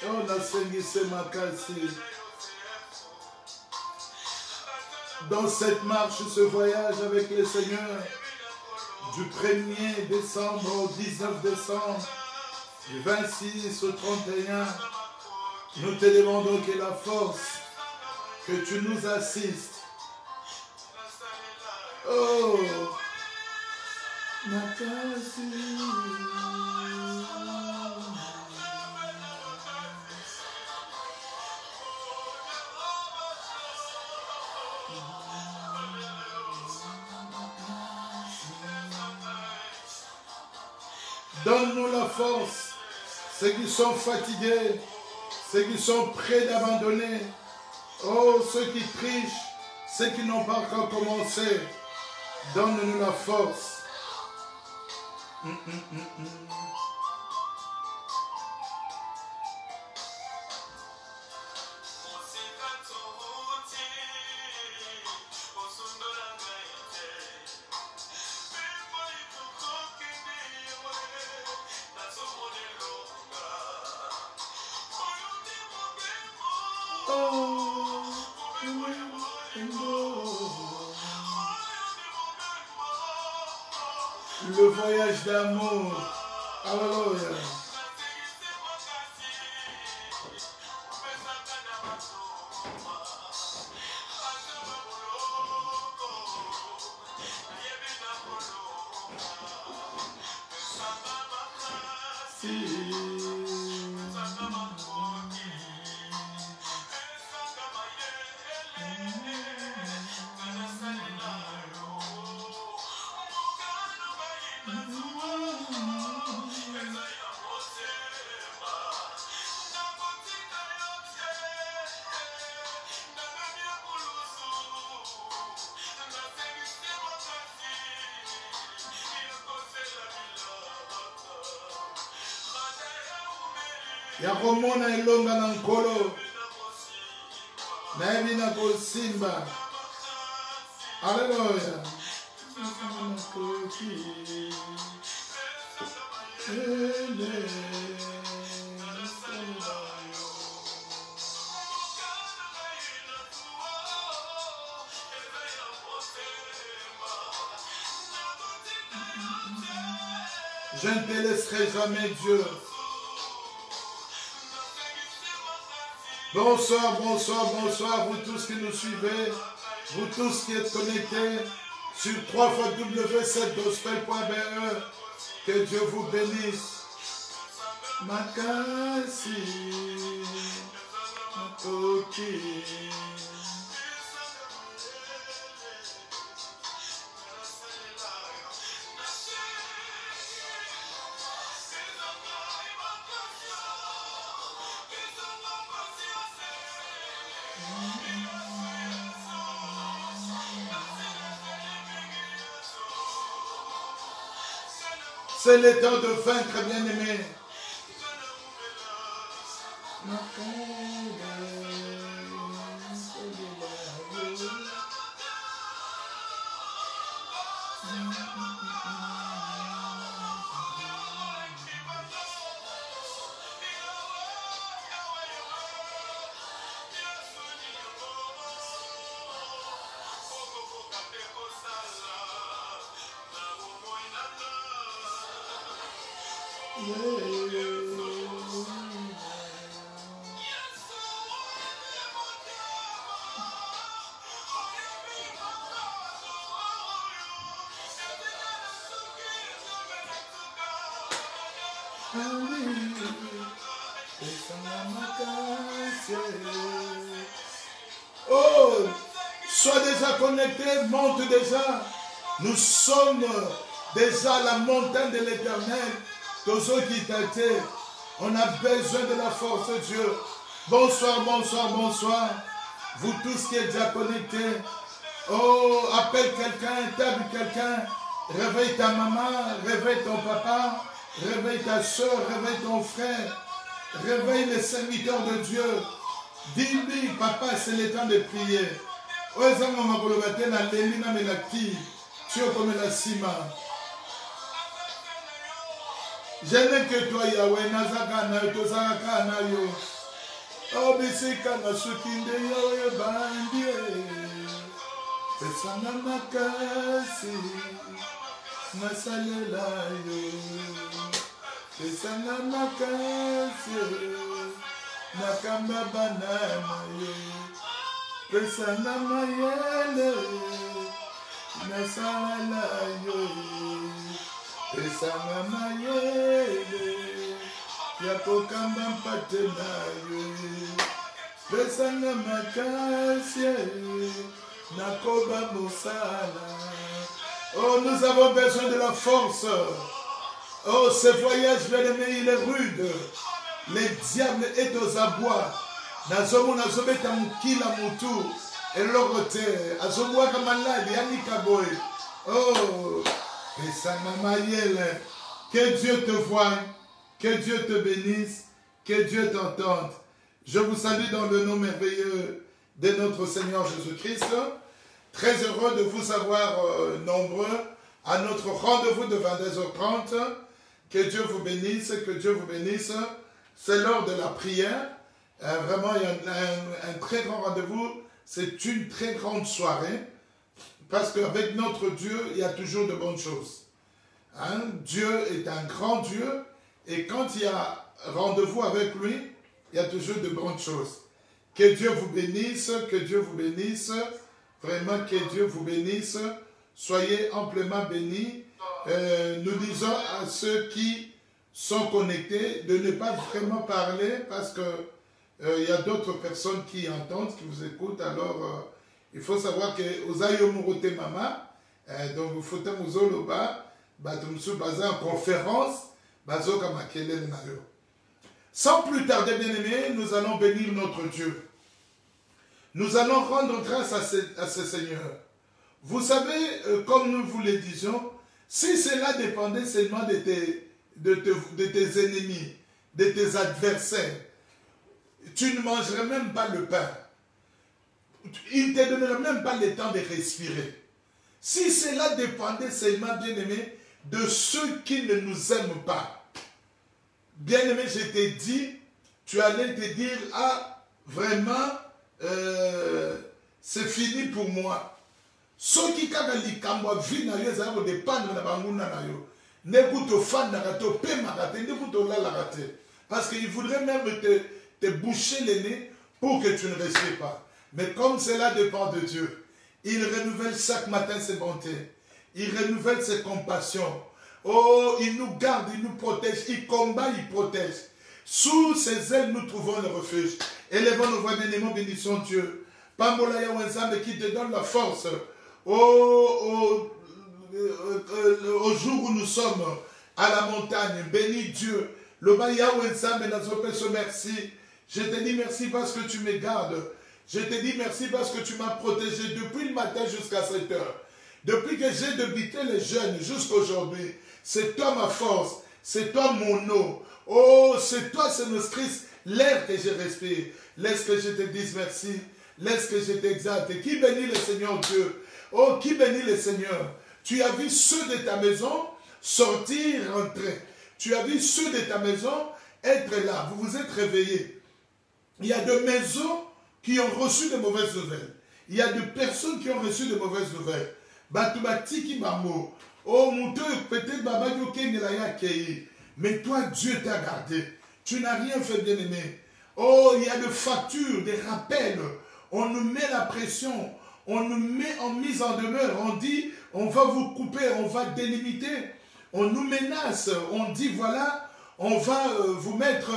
Oh, Nasengise Makasi. Dans cette marche, ce voyage avec le Seigneur, du 1er décembre au 19 décembre, du 26 au 31, nous te demandons que la force, que tu nous assistes. Oh, Makasi. Donne-nous la force, ceux qui sont fatigués, ceux qui sont prêts d'abandonner, oh, ceux qui trichent, ceux qui n'ont pas encore commencé, donne-nous la force. Le voyage d'amour. Alléluia. Yakomona elonga na nkolo nayebi na kosimba. Alleluia. Je ne te laisserai jamais, Dieu. Bonsoir, bonsoir, bonsoir, vous tous qui nous suivez, vous tous qui êtes connectés sur www.7gospel.be. Que Dieu vous bénisse. Makasi, Makoki. C'est le temps de vaincre, bien-aimé. Oh, sois déjà connecté, monte déjà. Nous sommes déjà à la montagne de l'Éternel. On a besoin de la force de Dieu. Bonsoir, bonsoir, bonsoir. Vous tous qui êtes déjà connectés. Oh, appelle quelqu'un, tape quelqu'un. Réveille ta maman, réveille ton papa, réveille ta soeur, réveille ton frère. Réveille les serviteurs de Dieu. Dis-lui, papa, c'est le temps de prier. Je n'ai que toi, Yahweh, Nazakana, Tozakana, yo. Oh, Bissikana, Sukinde, yo, Bandie. Pesana Makasi, Nasalela, yo. Pesana Makasi, Nakamba Banana, yo. Pesana Mayele, Nasala, yo. Pesana Mayele, Yakokamba Patena, yo. Pesana Makasi, Nakoba Moussala. Oh, nous avons besoin de la force. Oh, ce voyage, bien-aimé, il est rude. Le diable est aux abois. Nazomo nazobeta mukila mutu. Elogote. Azoboa kamaladi. Yanikaboy. Oh. Que Dieu te voie. Que Dieu te bénisse. Que Dieu t'entende. Je vous salue dans le nom merveilleux de notre Seigneur Jésus-Christ. Très heureux de vous avoir nombreux à notre rendez-vous de 22h30. Que Dieu vous bénisse, que Dieu vous bénisse. C'est l'heure de la prière. Vraiment, il y a un très grand rendez-vous. C'est une très grande soirée. Parce qu'avec notre Dieu, il y a toujours de bonnes choses. Hein? Dieu est un grand Dieu. Et quand il y a rendez-vous avec lui, il y a toujours de bonnes choses. Que Dieu vous bénisse, que Dieu vous bénisse. Vraiment, que Dieu vous bénisse. Soyez amplement bénis. Nous disons à ceux qui sont connectés de ne pas vraiment parler parce que il y a d'autres personnes qui entendent, qui vous écoutent. Alors, il faut savoir que Ozayo Murote Mama, donc vous faites Muzoloba, Batumsu Baza en conférence, Bazoka Makele Nayo. Sans plus tarder, bien-aimés, nous allons bénir notre Dieu. Nous allons rendre grâce à ce Seigneur. Vous savez, comme nous vous le disions, si cela dépendait seulement de tes ennemis, de tes adversaires, tu ne mangerais même pas le pain. Il ne te donnerait même pas le temps de respirer. Si cela dépendait seulement, bien-aimé, de ceux qui ne nous aiment pas, bien-aimé, je t'ai dit, tu allais te dire, ah, vraiment, c'est fini pour moi. Ceux qui ont dit que vie na yo ezali kodépendre na banguna na yo, ne kuto fan na kato pe makate, ne kuto la la rate, parce qu'il voudrait même te boucher les nez pour que tu ne respires pas. Mais comme cela dépend de Dieu, il renouvelle chaque matin ses bontés, il renouvelle ses compassions. Oh, il nous garde, il nous protège, il combat, il protège. Sous ses ailes, nous trouvons le refuge. Élevons nos voix bien-aimés, bénissons Dieu. Pambolaya Wenzambe qui te donne la force. Au jour où nous sommes à la montagne, bénis Dieu. Le Baya Wenzambe Nazopeso, merci. Je te dis merci parce que tu me gardes. Je te dis merci parce que tu m'as protégé depuis le matin jusqu'à 7 heures. Depuis que j'ai débuté les jeunes jusqu'à aujourd'hui. C'est toi ma force. C'est toi mon eau. Oh, c'est toi, Seigneur Christ, l'air que je respire. Laisse que je te dise merci. Laisse que je t'exalte. Qui bénit le Seigneur Dieu? Oh, qui bénit le Seigneur? Tu as vu ceux de ta maison sortir, rentrer. Tu as vu ceux de ta maison être là. Vous vous êtes réveillés. Il y a des maisons qui ont reçu de mauvaises nouvelles. Il y a des personnes qui ont reçu de mauvaises nouvelles. Batubatiki Mamo. Oh, mon Dieu, peut-être Baba Yoke Nelaya Kei. Mais toi, Dieu t'a gardé. Tu n'as rien fait, bien-aimé. Oh, il y a des factures, des rappels. On nous met la pression. On nous met en mise en demeure. On dit, on va vous couper, on va délimiter. On nous menace. On dit, voilà, on va vous mettre,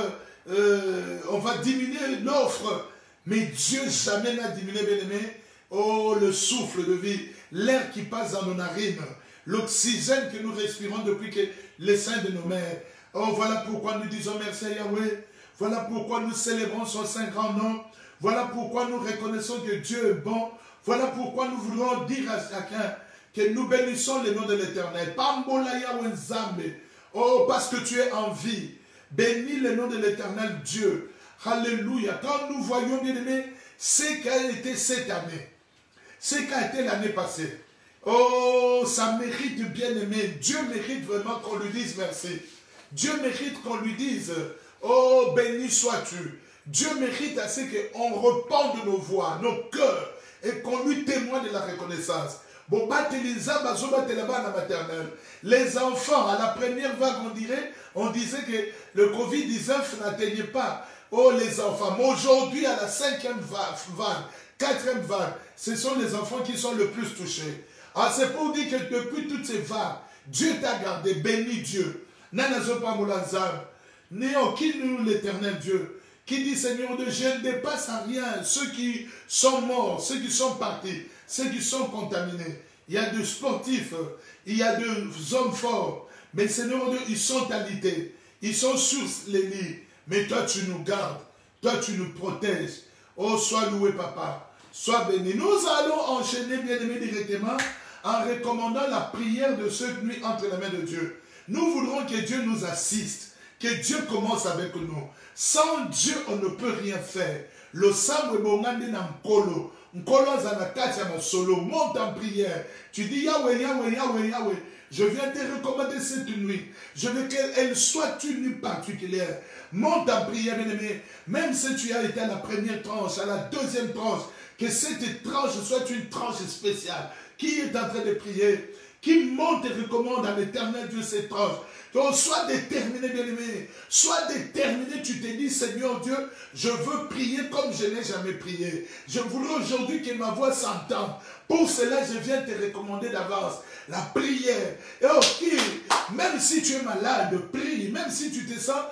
on va diminuer l'offre. Mais Dieu jamais n'a diminué, bien-aimé. Oh, le souffle de vie, l'air qui passe dans nos narines, l'oxygène que nous respirons depuis que les seins de nos mères. Oh, voilà pourquoi nous disons merci à Yahweh. Voilà pourquoi nous célébrons son saint grand nom. Voilà pourquoi nous reconnaissons que Dieu est bon. Voilà pourquoi nous voulons dire à chacun que nous bénissons le nom de l'Éternel. Oh, parce que tu es en vie. Bénis le nom de l'Éternel Dieu. Alléluia. Quand nous voyons, bien aimé, ce qu'a été cette année, ce qu'a été l'année passée. Oh, ça mérite, bien aimé. Dieu mérite vraiment qu'on lui dise merci. Dieu mérite qu'on lui dise, oh, béni sois-tu. Dieu mérite à ce qu'on repende nos voix, nos cœurs, et qu'on lui témoigne de la reconnaissance. Les enfants, à la première vague, on disait que le Covid-19 n'atteignait pas les enfants. Mais aujourd'hui, à la 5e vague, 4e vague, ce sont les enfants qui sont le plus touchés. Alors c'est pour dire que depuis toutes ces vagues, Dieu t'a gardé, béni Dieu. Qui nous l'Éternel Dieu, qui dit Seigneur Dieu, je ne dépasse à rien ceux qui sont morts, ceux qui sont partis, ceux qui sont contaminés. Il y a des sportifs, il y a des hommes forts, mais Seigneur Dieu, ils sont alités, ils sont sur les lits, mais toi tu nous gardes, toi tu nous protèges. Oh, sois loué papa, sois béni. Nous allons enchaîner bien aimé directement en recommandant la prière de ceux qui nuit entre les mains de Dieu. Nous voudrons que Dieu nous assiste, que Dieu commence avec nous. Sans Dieu, on ne peut rien faire. Le sang est bon, Nkolo Zanakatia solo, monte en prière. Tu dis Yahweh, Yahweh, Yahweh, Yahweh. Je viens te recommander cette nuit. Je veux qu'elle soit une nuit particulière. Monte en prière, bien-aimé. Même si tu as été à la première tranche, à la deuxième tranche, que cette tranche soit une tranche spéciale. Qui est en train de prier? Qui monte et recommande à l'Éternel Dieu cette tranche? Donc, sois déterminé, bien-aimé. Sois déterminé, tu te dis, Seigneur Dieu, je veux prier comme je n'ai jamais prié. Je voudrais aujourd'hui que ma voix s'entende. Pour cela, je viens te recommander d'avance la prière. Et ok, même si tu es malade, prie. Même si tu te sens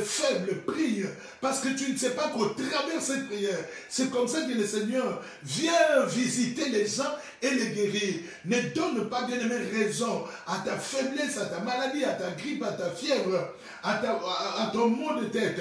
faible, prie. Parce que tu ne sais pas qu'au travers de cette prière, c'est comme ça que le Seigneur vient visiter les gens et les guérir. Ne donne pas, bien-aimé, raison à ta faiblesse, à ta maladie, à ta grippe, à ta fièvre, à ton maux de tête.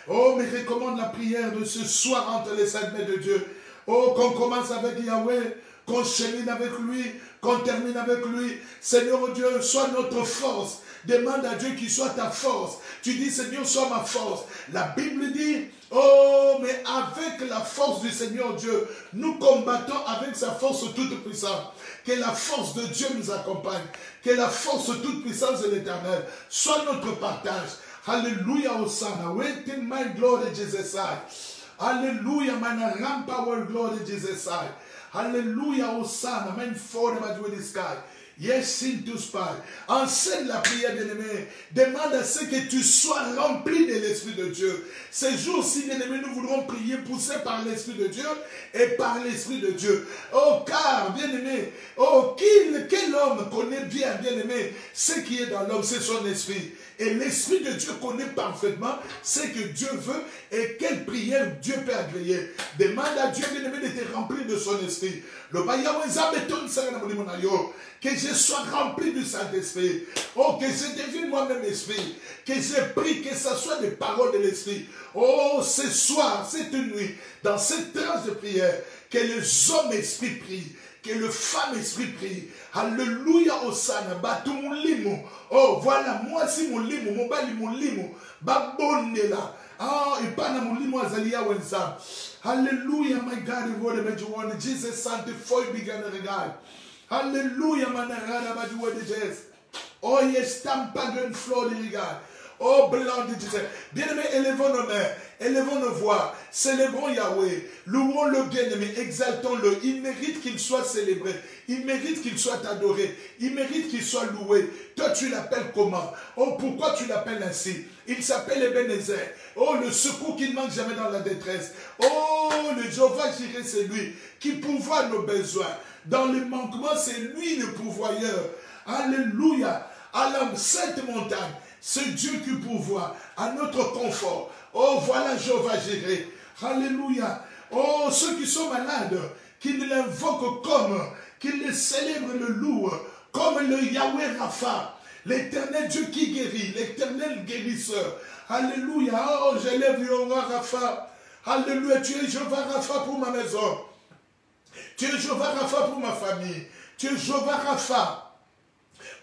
Oh, mais recommande la prière de ce soir entre les saintes mains de Dieu. Oh, qu'on commence avec Yahweh, qu'on chemine avec lui, qu'on termine avec lui. Seigneur Dieu, sois notre force. Demande à Dieu qu'il soit ta force. Tu dis, Seigneur, sois ma force. La Bible dit, oh, mais avec la force du Seigneur Dieu, nous combattons avec sa force toute puissante. Que la force de Dieu nous accompagne. Que la force toute puissance de l'Éternel soit notre partage. Alléluia, Hosanna. Waiting my glory, Jesus. Alléluia, my ram power glory, Jesus. Alléluia, Hosanna. Même for the sky. Yes, into spy. Enseigne la prière, bien-aimé. Demande à ce que tu sois rempli de l'Esprit de Dieu. Ces jours-ci, bien-aimé, nous voudrons prier, poussés par l'Esprit de Dieu et par l'Esprit de Dieu. Oh, car, bien-aimé, oh, quel homme connaît bien, bien-aimé, ce qui est dans l'homme, c'est son esprit. Et l'Esprit de Dieu connaît parfaitement ce que Dieu veut et quelle prière Dieu peut agréer. Demande à Dieu, bien-aimé, de te remplir de son esprit. Que je sois rempli du Saint-Esprit. Oh, que je devienne moi-même esprit. Que je prie, que ce soit des paroles de l'esprit. Oh, ce soir, cette nuit, dans cette tranche de prière, que les hommes esprits prient. Que le femme esprit prie. Alléluia, Hosanna. Batu mulimo. Oh, voilà, moi si mulimo, mobali mulimo. Babonela. Ah, et pas na mulimo azalia wenza. Alléluia, my God, Jesus sanctify began the God. Alléluia, manarada baduwa de Jesus. Oh, yes, tampa gun flow de God. Oh, blanc de Jésus. Bien-aimé, élevons nos mains, élevons nos voix, célébrons Yahweh, louons le bien-aimé, exaltons-le. Il mérite qu'il soit célébré, il mérite qu'il soit adoré, il mérite qu'il soit loué. Toi, tu l'appelles comment? Oh, pourquoi tu l'appelles ainsi? Il s'appelle Ebenezer. Oh, le secours qui ne manque jamais dans la détresse. Oh, le Jéhovah Jireh, c'est lui qui pourvoit nos besoins. Dans le manquement, c'est lui le pourvoyeur. Alléluia. À la sainte montagne, c'est Dieu qui pourvoit à notre confort. Oh, voilà Jéhovah Jireh. Alléluia. Oh, ceux qui sont malades, qu'ils l'invoquent comme, qu'ils le célèbrent, le louent, comme le Yahweh Rapha, l'éternel Dieu qui guérit, l'éternel guérisseur. Alléluia. Oh, j'élève Jéhovah Rapha. Alléluia. Tu es Jéhovah Rapha pour ma maison. Tu es Jéhovah Rapha pour ma famille. Tu es Jéhovah Rapha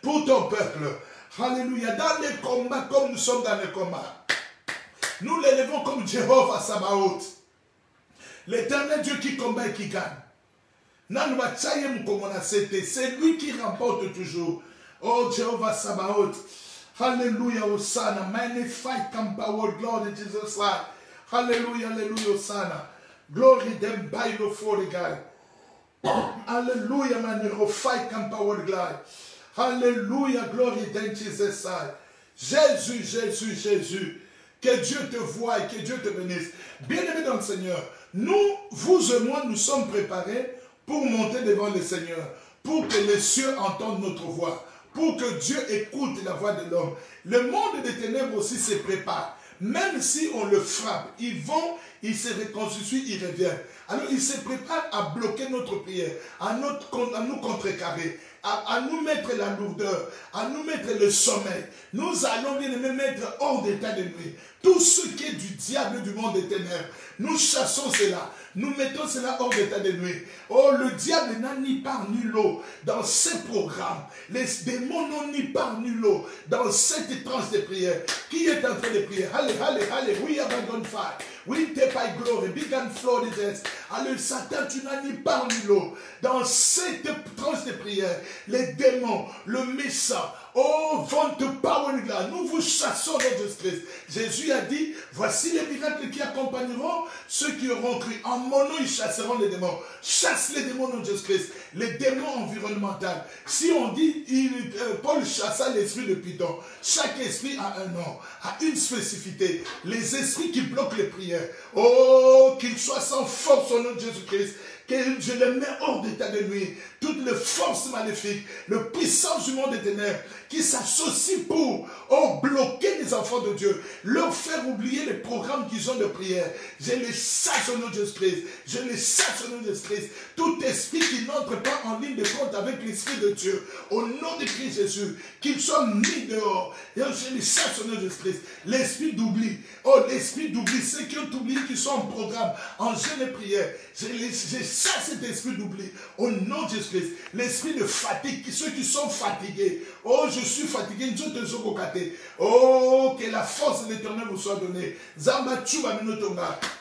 pour ton peuple. Alléluia. Dans les combats, comme nous sommes dans les combats, nous l'élevons comme Jéhovah Sabaoth. L'éternel Dieu qui combat et qui gagne. C'est lui qui remporte toujours. Oh Jéhovah Sabaoth. Hallelujah, Hosanna. Magnify, come power, glory, Jesus' life. Hallelujah, hallelujah, Hosanna. Glory, them by before the God. Hallelujah, magnify, come power, glory. Hallelujah, glory, them Jesus' life. Jésus, Jésus, Jésus. Que Dieu te voie et que Dieu te bénisse. Bien-aimés dans le Seigneur, nous, vous et moi, nous sommes préparés pour monter devant le Seigneur, pour que les cieux entendent notre voix, pour que Dieu écoute la voix de l'homme. Le monde des ténèbres aussi se prépare. Même si on le frappe, il se reconstitue, il revient. Alors il se prépare à bloquer notre prière, à nous contrecarrer, à nous mettre la lourdeur, à nous mettre le sommeil. Nous allons bien aimé mettre hors d'état de nuit. Tout ce qui est du diable du monde des ténèbres, nous chassons cela. Nous mettons cela hors d'état de nuit. Oh, le diable n'a ni part ni lot dans ces programmes. Les démons n'ont ni part ni lot dans cette tranche de prière. Qui est en train de prier? Allez, allez, allez. We have a gunfire. We take by glory. Big and flow the death. Allez, Satan, tu n'as ni part ni lot dans cette tranche de prière. Les démons, le méchant, oh, vont te parler là. Nous vous chassons dans Jésus-Christ. Jésus a dit, voici les miracles qui accompagneront ceux qui auront cru. En mon nom, ils chasseront les démons. Chasse les démons dans Jésus-Christ. Les démons environnementaux. Si on dit, Paul chassa l'esprit de Python. Chaque esprit a un nom, a une spécificité. Les esprits qui bloquent les prières. Oh, qu'ils soient sans force au nom de Jésus-Christ. Que je les mets hors d'état de nuit. Toutes les forces maléfiques, le puissance du monde des ténèbres qui s'associent pour bloquer les enfants de Dieu, leur faire oublier les programmes qu'ils ont de prière. Je les chasse au nom de Jésus-Christ. Je les chasse au nom de Jésus-Christ. Tout esprit qui n'entre pas en ligne de compte avec l'Esprit de Dieu, au nom de Christ Jésus, qu'ils soient mis dehors. Et je les chasse au nom de Jésus-Christ. L'esprit d'oubli. Oh, l'esprit d'oubli. Ceux qui ont oublié, qui sont en programme, en jeûne et prière. Je chasse cet esprit d'oubli au nom de Jésus-Christ. L'esprit de fatigue, ceux qui sont fatigués. Oh, je suis fatigué. Oh, que la force de l'Éternel vous soit donnée.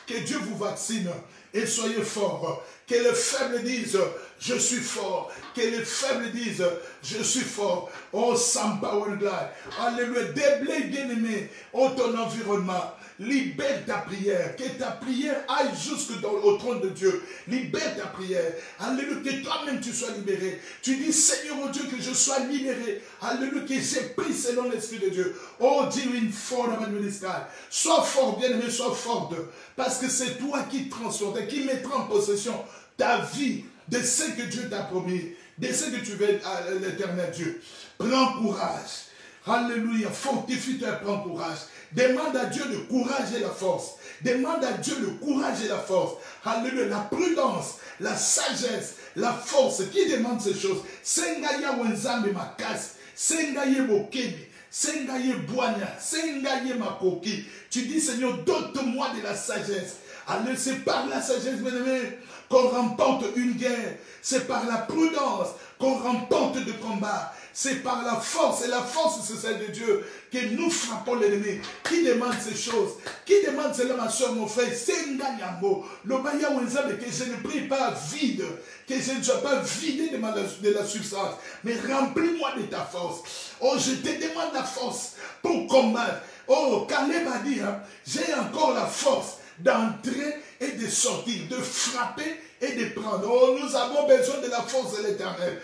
Que Dieu vous vaccine et soyez forts. Que les faibles disent, je suis fort. Que les faibles disent, je suis fort. Oh, Samba Wendla. Alléluia. Déblaye bien-aimé. Oh, ton environnement. Libère ta prière. Que ta prière aille jusqu'au trône de Dieu. Libère ta prière. Alléluia. Que toi-même tu sois libéré. Tu dis, Seigneur, oh Dieu, que je sois libéré. Alléluia. Que j'ai pris selon l'Esprit de Dieu. Oh, dis une forte ministère. Sois fort, bien-aimé, sois forte. Parce que c'est toi qui transforme, qui mettra en possession ta vie de ce que Dieu t'a promis, de ce que tu veux à l'éternel Dieu. Prends courage. Alléluia. Fortifie-toi, prends courage. Demande à Dieu le courage et la force. Demande à Dieu le courage et la force. Alléluia. La prudence, la sagesse, la force. Qui demande ces choses? Sengaya wenzambe makas. Sengaye bokebi. Sengaye boanya. Sengaye makoki. Tu dis, Seigneur, dote-moi de la sagesse. Allez, c'est par la sagesse, bien-aimé, qu'on remporte une guerre. C'est par la prudence qu'on remporte de combat. C'est par la force, et la force c'est celle de Dieu, que nous frappons l'ennemi. Qui demande ces choses? Qui demande cela, ma soeur, mon frère? C'est Nganyambo. Le Baya Wenzame, que je ne prie pas vide, que je ne sois pas vidé de la substance, mais remplis-moi de ta force. Oh, je te demande la force pour combattre. Oh, Caleb a dit, hein, j'ai encore la force d'entrer et de sortir, de frapper et de prendre. Oh, nous avons besoin de la force de l'Éternel.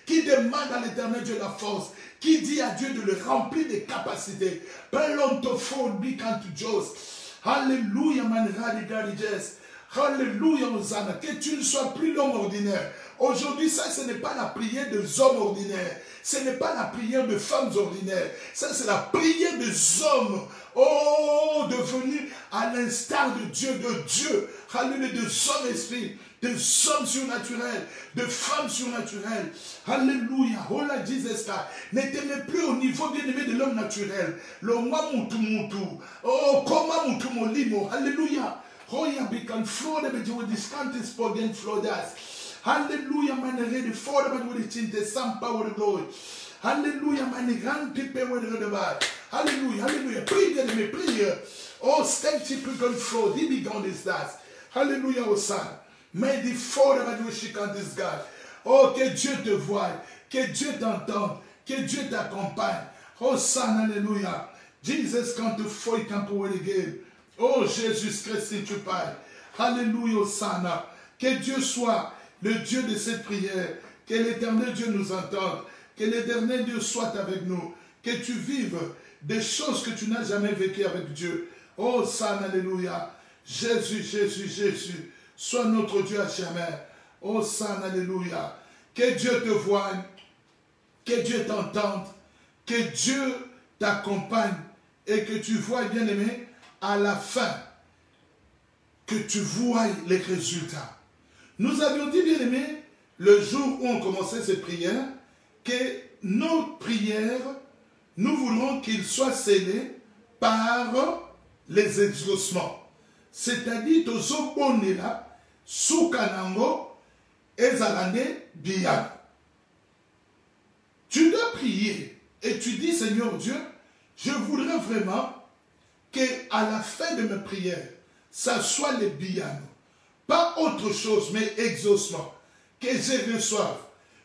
Qui demande à l'Éternel Dieu la force, qui dit à Dieu de le remplir de capacités. Alléluia, Alléluia, Hosanna. Que tu ne sois plus l'homme ordinaire. Aujourd'hui, ça, ce n'est pas la prière des hommes ordinaires. Ce n'est pas la prière de femmes ordinaires. Ça, c'est la prière des hommes. Oh, devenus à l'instar de Dieu, Alléluia, de son esprit, de hommes surnaturels, de femmes surnaturelles. Alléluia. Oh là, Jesus ça. N'était plus au niveau bien-aimé de l'homme naturel. Le moi mutu mutu. Oh, comment mutu molimo. Alléluia. Oh, ya bikan flow de beji with this country spoken flow das. Alléluia, manere de fort de with the chinte some power of glory. Alléluia, manere people with the bad. Alléluia, alléluia. Prie bien-aimé, prie. Oh, stay typical flow. Di bigan this das. Alléluia, au sang. Mais di fort de beji with she can't this God. Oh, que Dieu te voie, que Dieu t'entende, Que Dieu t'accompagne. Oh, San, alléluia. Jesus, quand tu fais quand pour le oh, Jésus Christ, si tu parles. Alléluia, Sana. Que Dieu soit le Dieu de cette prière. Que l'éternel Dieu nous entende. Que l'éternel Dieu soit avec nous. Que tu vives des choses que tu n'as jamais vécues avec Dieu. Oh, San, alléluia. Jésus, Jésus, Jésus. Sois notre Dieu à jamais. Oh, San, alléluia. Que Dieu te voie. Que Dieu t'entende. Que Dieu t'accompagne. Et que tu vois, bien-aimé, à la fin, que tu vois les résultats. Nous avions dit, bien-aimé, le jour où on commençait cette prière, que nos prières, nous voulons qu'ils soient scellés par les exaucements. C'est-à-dire, tozobonela, soukanango, ezalande, biya. Tu dois prier et tu dis, Seigneur Dieu, je voudrais vraiment qu'à la fin de mes prières, ça soit les biyanos. Pas autre chose, mais exaucement. Que je reçoive.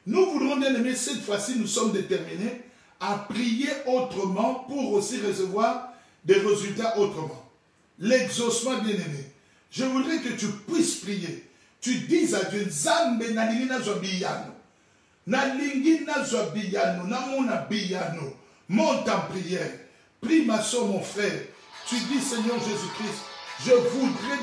Nous voudrons, bien aimer, cette fois-ci, nous sommes déterminés à prier autrement pour aussi recevoir des résultats autrement. L'exaucement, bien aimé. Je voudrais que tu puisses prier. Tu dises à Dieu, Zambe nalingi nazwa biyano. Nalingi nazwa biyano. Namona biyano. Monte en prière. Prie ma soeur, mon frère. Tu dis, Seigneur Jésus-Christ, je voudrais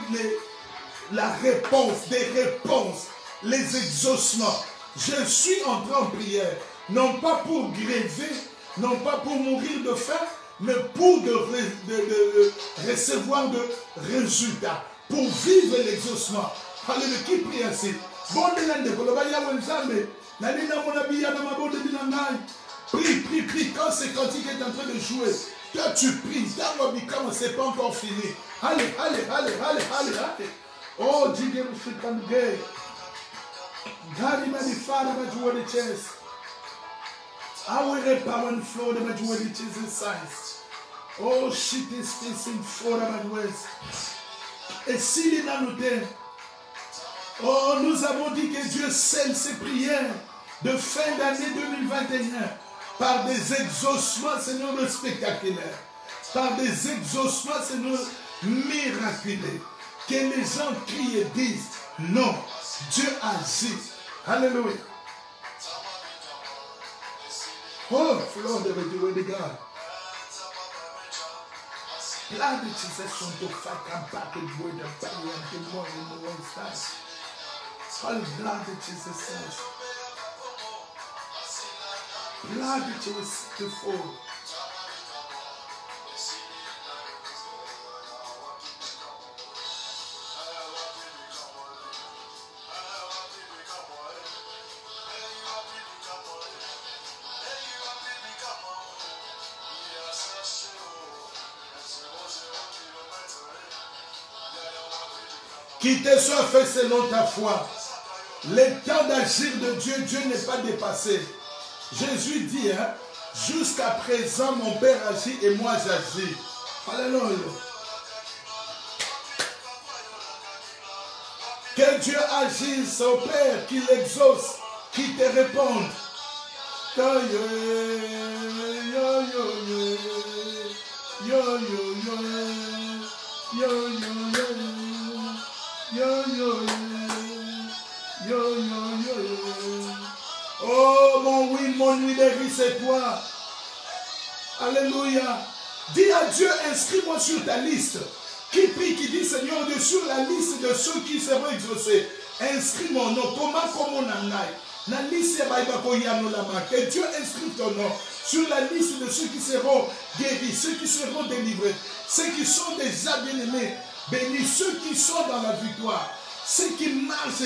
la réponse, des réponses, les exaucements. Je suis entré en prière, non pas pour gréver, non pas pour mourir de faim, mais pour recevoir de résultats, pour vivre l'exaucement. Alléluia, qui prie ainsi? Prie, prie, prie. Quand c'est cantique est en train de jouer, toi tu pries. Dans le bicam, c'est pas encore fini. Allez, allez, allez, allez, allez, allez. Oh, Dieu, vous faites un gay. Gari mani fara majua de chess. Awere power and flow de majua de chess and size. Oh, shit is facing for West. Et s'il est dans nos terres, oh, nous avons dit que Dieu scelle ses prières de fin d'année 2021 par des exaucements, Seigneur, spectaculaires, par des exaucements, Seigneur, miraculeux. Que les gens crient et disent, non, Dieu agit. Alléluia. Oh, Lord, de God. Blood of Jesus from the fight and back and with the belly and the more in the one side. All blood of Jesus says. Blood of Jesus before. Qu'il te soit fait selon ta foi. Le temps d'agir de Dieu, Dieu n'est pas dépassé. Jésus dit, hein, jusqu'à présent, mon Père agit et moi j'agis. Alléluia. Que Dieu agisse au Père, qu'il exauce, qu'il te réponde. Yo, yo, yo, yo, yo, yo, yo, yo, yo, yo. Yo, yo, yo, yo, yo, yo. Oh, mon huilerie, c'est toi. Alléluia. Dis à Dieu, inscris-moi sur ta liste. Qui prie, qui dit, Seigneur Dieu, sur la liste de ceux qui seront exaucés. Inscris mon nom. Comment on a la liste que Dieu inscrit ton nom sur la liste de ceux qui seront guéris, ceux qui seront délivrés, ceux qui sont déjà bien-aimés. Bénis ceux qui sont dans la victoire, ceux qui marchent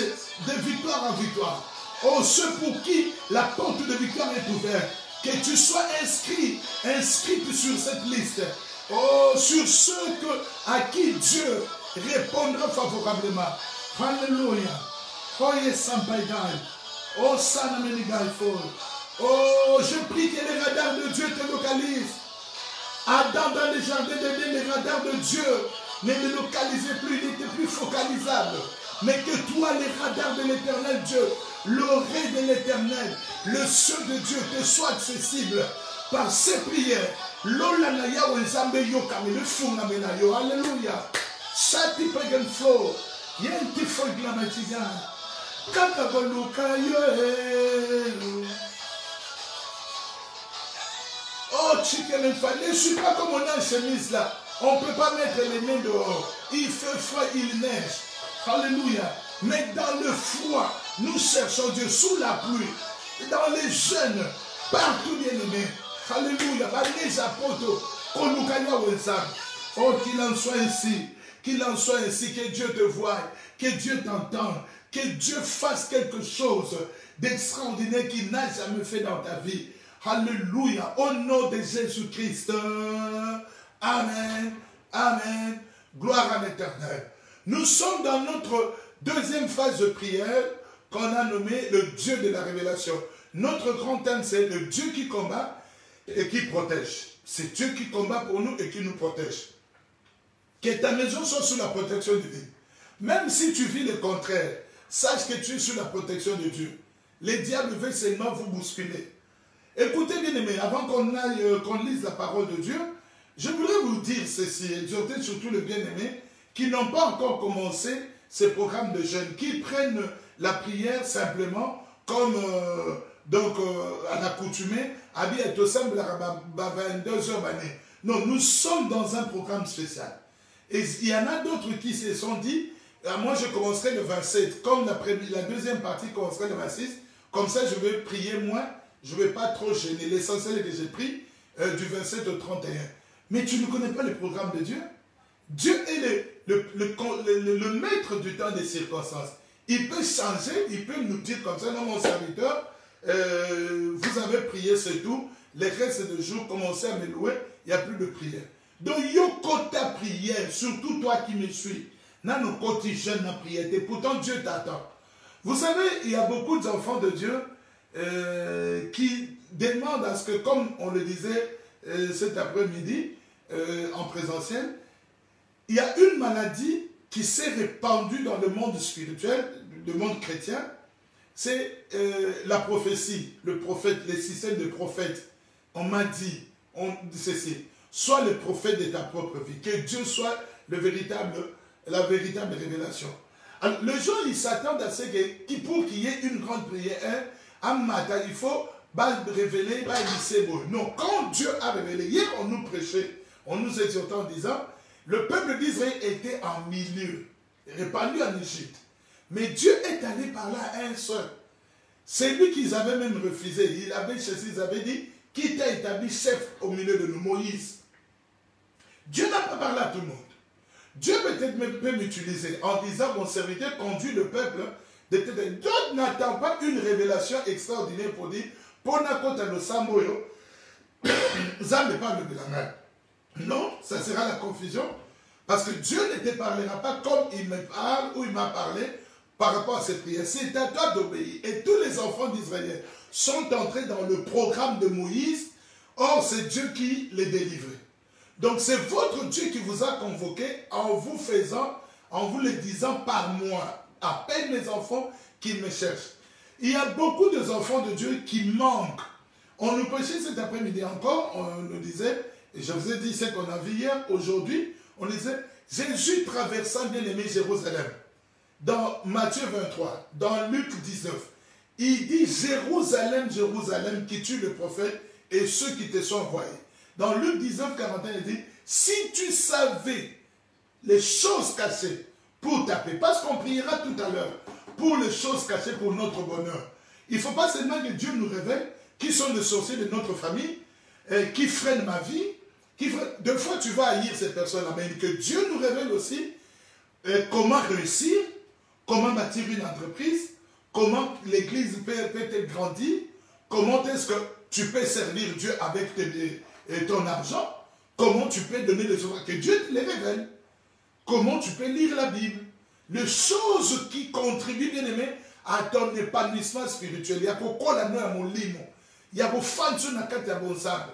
de victoire en victoire. Oh, ceux pour qui la porte de victoire est ouverte. Que tu sois inscrite sur cette liste. Oh, sur ceux à qui Dieu répondra favorablement. Alléluia. Oh, yes, oh, oh, je prie que les radars de Dieu te localisent. Adam dans les jardins d'Éden, les radars de Dieu ne les localisait plus, il n'était plus focalisable. Mais que toi, les radars de l'Éternel Dieu, l'oreille de l'Éternel, le ciel de Dieu te soit accessible par ces prières. Alléluia. Shati pagan flow. Yenti fogla matiga. Kakagoluka yo. Oh, chicken and fat. Je suis pas comme on a une chemise là. On ne peut pas mettre les mains dehors. Il fait froid, il neige. Alléluia. Mais dans le froid, nous cherchons Dieu sous la pluie. Dans les jeunes, partout bien aimé. Alléluia. Les apôtres, oh, qu'il en soit ainsi. Qu'il en soit ainsi. Que Dieu te voie. Que Dieu t'entende. Que Dieu fasse quelque chose d'extraordinaire qu'il n'a jamais fait dans ta vie. Alléluia. Au nom de Jésus-Christ. Amen. Amen. Gloire à l'Éternel. Nous sommes dans notre deuxième phase de prière qu'on a nommé le Dieu de la révélation. Notre grand thème, c'est le Dieu qui combat et qui protège. C'est Dieu qui combat pour nous et qui nous protège. Que ta maison soit sous la protection divine. Même si tu vis le contraire, sache que tu es sous la protection de Dieu. Les diables veulent seulement vous bousculer. Écoutez bien aimés, avant qu'on lise la parole de Dieu, je voudrais vous dire ceci, exhorter surtout les bien-aimés qui n'ont pas encore commencé ces programmes de jeunes, qui prennent la prière simplement comme à l'accoutumée, à bientôt semble à 22 heures année. Non, nous sommes dans un programme spécial. Et il y en a d'autres qui se sont dit, moi je commencerai le 27, comme la deuxième partie commencerait le 26, comme ça je vais prier moins, je ne vais pas trop gêner. L'essentiel est que j'ai pris du 27 au 31. Mais tu ne connais pas le programme de Dieu? Dieu est le maître du temps des circonstances. Il peut changer, il peut nous dire comme ça, non mon serviteur, vous avez prié, c'est tout. Les restes de jours, commencez à me louer, il n'y a plus de prière. Donc, yoko ta prière, surtout toi qui me suis. Nan nos côtés jeunes na prière, et pourtant Dieu t'attend. Vous savez, il y a beaucoup d'enfants de Dieu qui demandent à ce que, comme on le disait cet après-midi, en présentiel, il y a une maladie qui s'est répandue dans le monde spirituel, le monde chrétien, c'est la prophétie, le prophète, les systèmes de prophètes. On m'a dit, ceci, sois le prophète de ta propre vie, que Dieu soit la véritable révélation. Alors, les gens, ils s'attendent à ce que, pour qu'il y ait une grande prière, un matin, il faut révéler, non, quand Dieu a révélé, hier on nous prêchait, on nous exhortait en disant, le peuple d'Israël était en milieu, répandu en Égypte. Mais Dieu est allé par là à un seul. C'est lui qu'ils avaient même refusé. Il avait dit, qui t'a établi chef au milieu de nous, Moïse. Dieu n'a pas parlé à tout le monde. Dieu peut-être même peut m'utiliser en disant, mon serviteur conduit le peuple. D'autres n'attendent pas une révélation extraordinaire pour dire, pour n'importe le Samoyo, Zam n'est pas le Bélangal. Non, ça sera la confusion. Parce que Dieu ne te parlera pas comme il me parle ou il m'a parlé par rapport à cette prière. C'est à toi d'obéir. Et tous les enfants d'Israël sont entrés dans le programme de Moïse. Or, c'est Dieu qui les délivrait. Donc, c'est votre Dieu qui vous a convoqué en vous le disant par moi. Appelle mes enfants qui me cherchent. Il y a beaucoup d'enfants de Dieu qui manquent. On nous prêchait cet après-midi encore, on nous disait, et je vous ai dit ce qu'on a vu hier, aujourd'hui, on disait, Jésus traversant bien aimé Jérusalem. Dans Matthieu 23, dans Luc 19, il dit, Jérusalem, Jérusalem, qui tue le prophète et ceux qui te sont envoyés. Dans Luc 19, 41, il dit, si tu savais les choses cachées pour taper, parce qu'on priera tout à l'heure, pour les choses cachées pour notre bonheur. Il ne faut pas seulement que Dieu nous révèle qui sont les sorciers de notre famille, qui freinent ma vie. Deux fois tu vas haïr ces personnes-là, mais que Dieu nous révèle aussi comment réussir, comment bâtir une entreprise, comment l'église peut-être grandir, comment est-ce que tu peux servir Dieu avec ton argent, comment tu peux donner des offres, que Dieu te les révèle, comment tu peux lire la Bible. Les choses qui contribuent, bien aimé, à ton épanouissement spirituel. Il y a pourquoi la nuit à mon lit. Il y a vos fans sur la carte à bon sable.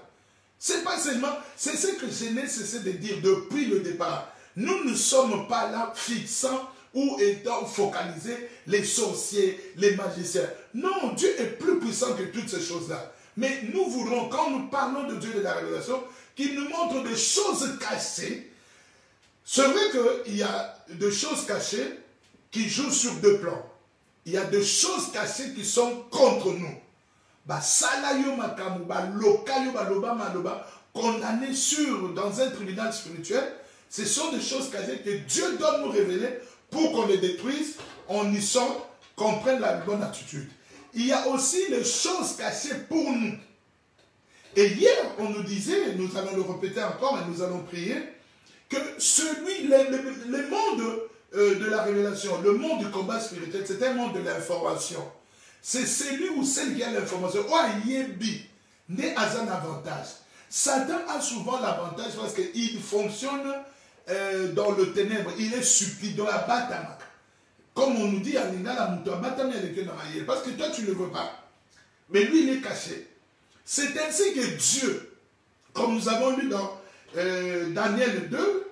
C'est pas seulement, c'est ce que je n'ai cessé de dire depuis le départ. Nous ne sommes pas là fixant où étant focalisés les sorciers, les magiciens. Non, Dieu est plus puissant que toutes ces choses-là. Mais nous voulons, quand nous parlons de Dieu de la révélation, qu'il nous montre des choses cachées. C'est vrai qu'il y a des choses cachées qui jouent sur deux plans. Il y a des choses cachées qui sont contre nous. Condamnés dans un tribunal spirituel, ce sont des choses cachées que Dieu doit nous révéler pour qu'on les détruise, on y sorte, qu'on prenne la bonne attitude. Il y a aussi les choses cachées pour nous. Et hier, on nous disait, nous allons le répéter encore et nous allons prier, que le monde de la révélation, le monde du combat spirituel, c'est un monde de l'information. C'est celui ou celle qui a l'information. Oh, Yebi, n'est pas un avantage. Satan a souvent l'avantage parce qu'il fonctionne dans le ténèbre. Il est subtil dans la bataille. Comme on nous dit, parce que toi, tu ne le vois pas. Mais lui, il est caché. C'est ainsi que Dieu, comme nous avons lu dans Daniel 2,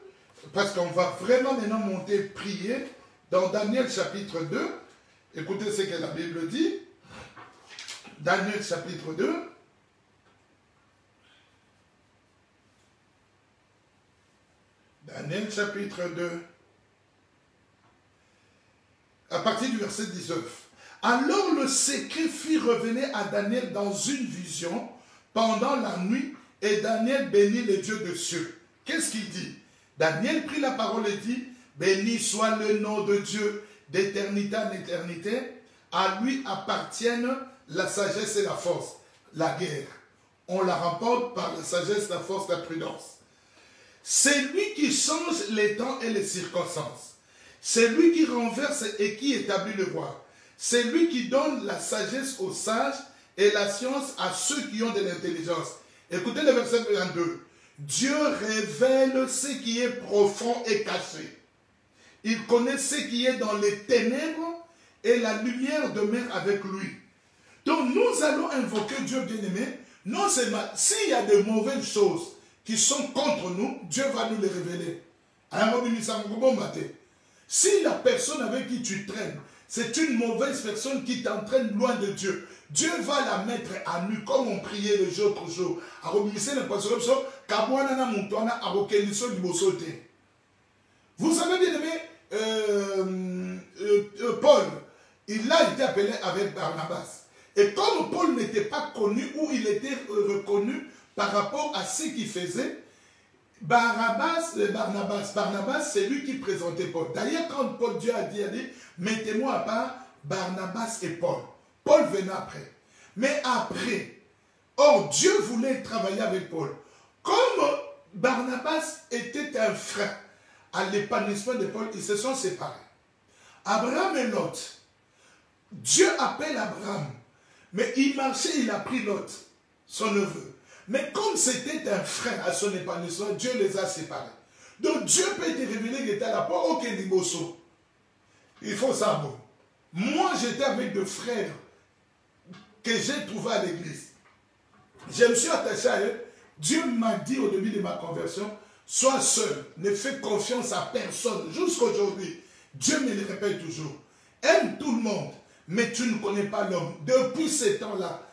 parce qu'on va vraiment maintenant monter prier, dans Daniel chapitre 2, écoutez ce que la Bible dit. Daniel chapitre 2. Daniel chapitre 2. À partir du verset 19. Alors le secret fit revenir à Daniel dans une vision pendant la nuit, et Daniel bénit le Dieu des cieux. Qu'est-ce qu'il dit? Daniel prit la parole et dit, béni soit le nom de Dieu d'éternité en éternité, à lui appartiennent la sagesse et la force. La guerre, on la remporte par la sagesse, la force, la prudence. C'est lui qui change les temps et les circonstances. C'est lui qui renverse et qui établit le roi. C'est lui qui donne la sagesse aux sages et la science à ceux qui ont de l'intelligence. Écoutez le verset 22. Dieu révèle ce qui est profond et caché. Il connaît ce qui est dans les ténèbres et la lumière demeure avec lui. Donc nous allons invoquer Dieu bien-aimé. Non seulement s'il y a de mauvaises choses qui sont contre nous, Dieu va nous les révéler. Si la personne avec qui tu traînes, c'est une mauvaise personne qui t'entraîne loin de Dieu, Dieu va la mettre à nu, comme on priait les autres jours. Vous savez bien aimé, Paul, il a été appelé avec Barnabas. Et comme Paul n'était pas connu ou il était reconnu par rapport à ce qu'il faisait, Barnabas, c'est lui qui présentait Paul. D'ailleurs, quand Paul, Dieu a dit, mettez-moi à part Barnabas et Paul. Paul venait après. Mais après, or Dieu voulait travailler avec Paul. Comme Barnabas était un frein à l'épanouissement de Paul, ils se sont séparés. Abraham et Lot. Dieu appelle Abraham. Mais il marchait, il a pris Lot, son neveu. Mais comme c'était un frein à son épanouissement, Dieu les a séparés. Donc Dieu peut te révéler qu'il était à la porte. Ok, Niboso. Il faut ça, bon. Moi, j'étais avec deux frères que j'ai trouvés à l'église. Je me suis attaché à eux. Dieu m'a dit au début de ma conversion, sois seul, ne fais confiance à personne. Jusqu'aujourd'hui, Dieu me le répète toujours. Aime tout le monde, mais tu ne connais pas l'homme. Depuis ces temps-là,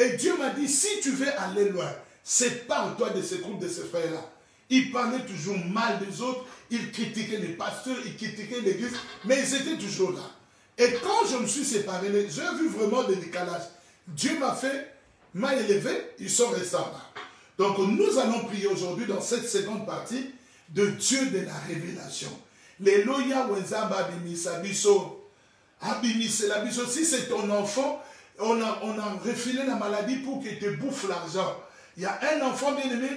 et Dieu m'a dit, si tu veux aller loin, sépare-toi de ces groupes, de ces frères-là. Ils parlaient toujours mal des autres, ils critiquaient les pasteurs, ils critiquaient l'église, mais ils étaient toujours là. Et quand je me suis séparé, j'ai vu vraiment le décalage. Dieu m'a élevé, ils sont restés là. Donc nous allons prier aujourd'hui dans cette seconde partie de Dieu de la révélation. Les loya wenzamba abimisa biso. Abimisa la biso. Si c'est ton enfant, on a refilé la maladie pour qu'il te bouffe l'argent. Il y a un enfant bien aimé,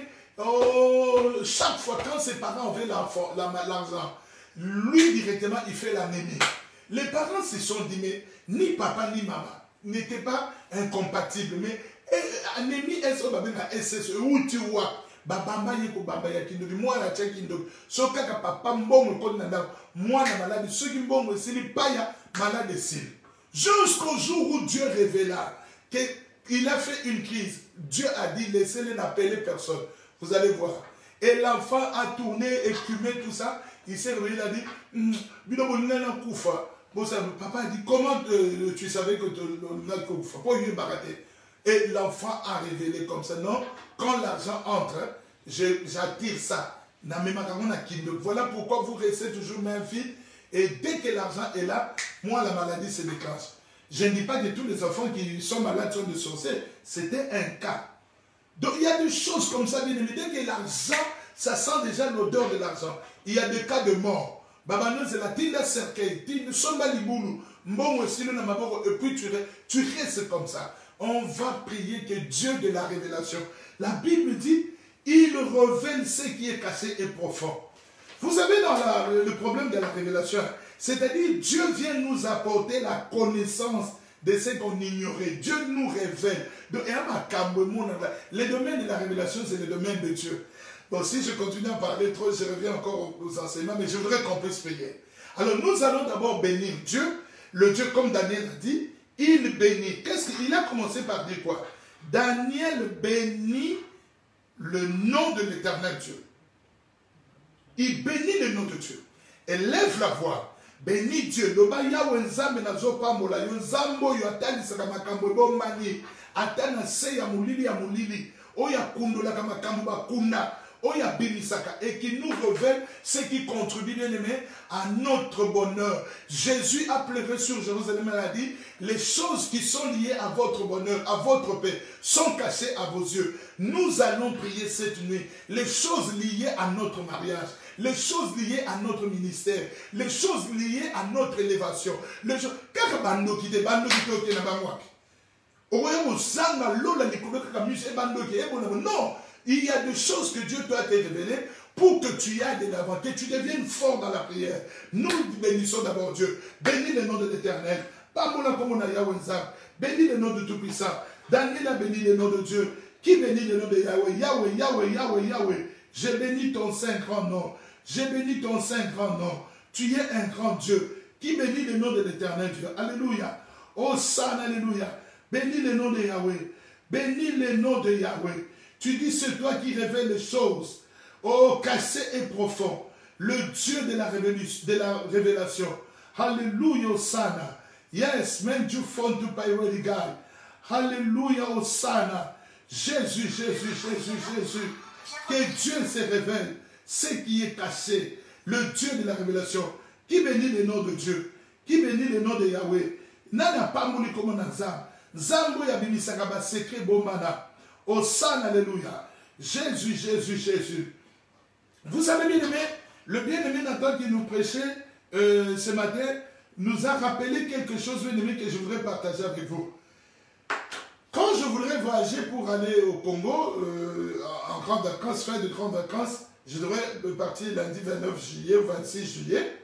chaque fois quand ses parents veulent l'argent, lui directement il fait l'anémie. Les parents se sont dit, mais ni papa ni maman n'étaient pas incompatibles, mais anémie est où tu vois. Babamba yeko baba ya kindoki moi la tchèque kindoki so kaka papa mbongo ko nanda moi na malade ceux qui mbongo sili paya malade sili jusqu'au jour où Dieu révéla qu'il a fait une crise. Dieu a dit laissez-les n'appeler personne, vous allez voir. Et l'enfant a tourné, écumé tout ça, il s'est réveillé, il a dit, papa a dit, comment tu savais que et l'enfant a révélé comme ça. Non, quand l'argent entre, j'attire ça. Voilà pourquoi vous restez toujours main vide. Et dès que l'argent est là, moi, la maladie se déclenche. Je ne dis pas que tous les enfants qui sont malades sont des sorciers. C'était un cas. Donc, il y a des choses comme ça, bien évidemment. Dès que l'argent, ça sent déjà l'odeur de l'argent. Il y a des cas de mort. Babanon, c'est la tinda cercueil. Et puis, tu restes comme ça. On va prier que Dieu de la révélation. La Bible dit, il révèle ce qui est caché et profond. Vous savez, dans le problème de la révélation, c'est-à-dire Dieu vient nous apporter la connaissance de ce qu'on ignorait. Dieu nous révèle. Le domaine de la révélation, c'est le domaine de Dieu. Bon, si je continue à parler trop, je reviens encore aux enseignements, mais je voudrais qu'on puisse prier. Alors, nous allons d'abord bénir Dieu. Le Dieu, comme Daniel a dit, il bénit. Qu'est-ce qu'il a commencé par dire quoi? Daniel bénit le nom de l'Éternel Dieu. Il bénit le nom de Dieu. Élève la voix. Bénis Dieu. Loba yawe nzambe na zopa mola. Yo nzambo yo atani saka makambo ebo mani. Atana se ya mulili ya mulili. Oya kundola kama makambo bakunda. Oya binisaka. Et qui nous révèle ce qui contribue, bien aimé, à notre bonheur. Jésus a pleuré sur Jérusalem et a dit, les choses qui sont liées à votre bonheur, à votre paix, sont cachées à vos yeux. Nous allons prier cette nuit. Les choses liées à notre mariage, les choses liées à notre ministère, les choses liées à notre élévation. Les choses... Non, il y a des choses que Dieu doit te révéler pour que tu ailles de l'avant, que tu deviennes fort dans la prière. Nous bénissons d'abord Dieu. Bénis le nom de l'Éternel. Bénis le nom de Tout-Puissant. Daniel a béni le nom de Dieu. Qui bénit le nom de Yahweh? Yahweh, Yahweh, Yahweh, Yahweh. Je bénis ton saint grand nom. Je bénis ton saint grand nom. Tu es un grand Dieu. Qui bénit le nom de l'Éternel Dieu? Alléluia. Oh, San, alléluia. Bénis le nom de Yahweh. Bénis le nom de Yahweh. Tu dis, c'est toi qui révèles les choses. Oh, cachées et profond. Le Dieu de la révélation. Alléluia, Hosanna. Yes, man, you found to pay ready God. Alléluia, Hosanna. Jésus, Jésus, Jésus, Jésus. Que Dieu se révèle. Ce qui est caché. Le Dieu de la révélation. Qui bénit le nom de Dieu? Qui bénit le nom de Yahweh? Nana pas mouni comme Nazam. Zambo yabini sakaba secret bombana. Hosanna, alléluia. Jésus, Jésus, Jésus. Vous savez, bien aimé, le bien-aimé Nathan qui nous prêchait ce matin nous a rappelé quelque chose, bien aimé, que je voudrais partager avec vous. Quand je voudrais voyager pour aller au Congo, en grandes vacances, fin de grandes vacances, je devrais partir lundi 29 juillet ou 26 juillet.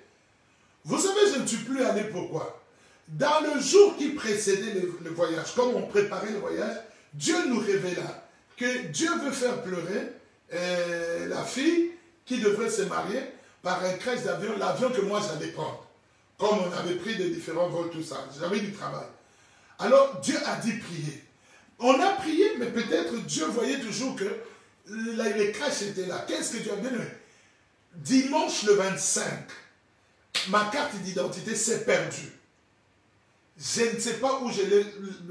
Vous savez, je ne suis plus allé. Pourquoi? Dans le jour qui précédait le voyage, comme on préparait le voyage, Dieu nous révéla que Dieu veut faire pleurer la fille qui devrait se marier par un crash d'avion, l'avion que moi j'allais prendre. Comme on avait pris des différents vols, tout ça. J'avais du travail. Alors Dieu a dit prier. On a prié, mais peut-être Dieu voyait toujours que les crashs étaient là. Qu'est-ce que Dieu a dit? Dimanche le 25, ma carte d'identité s'est perdue. Je ne sais pas où je l'ai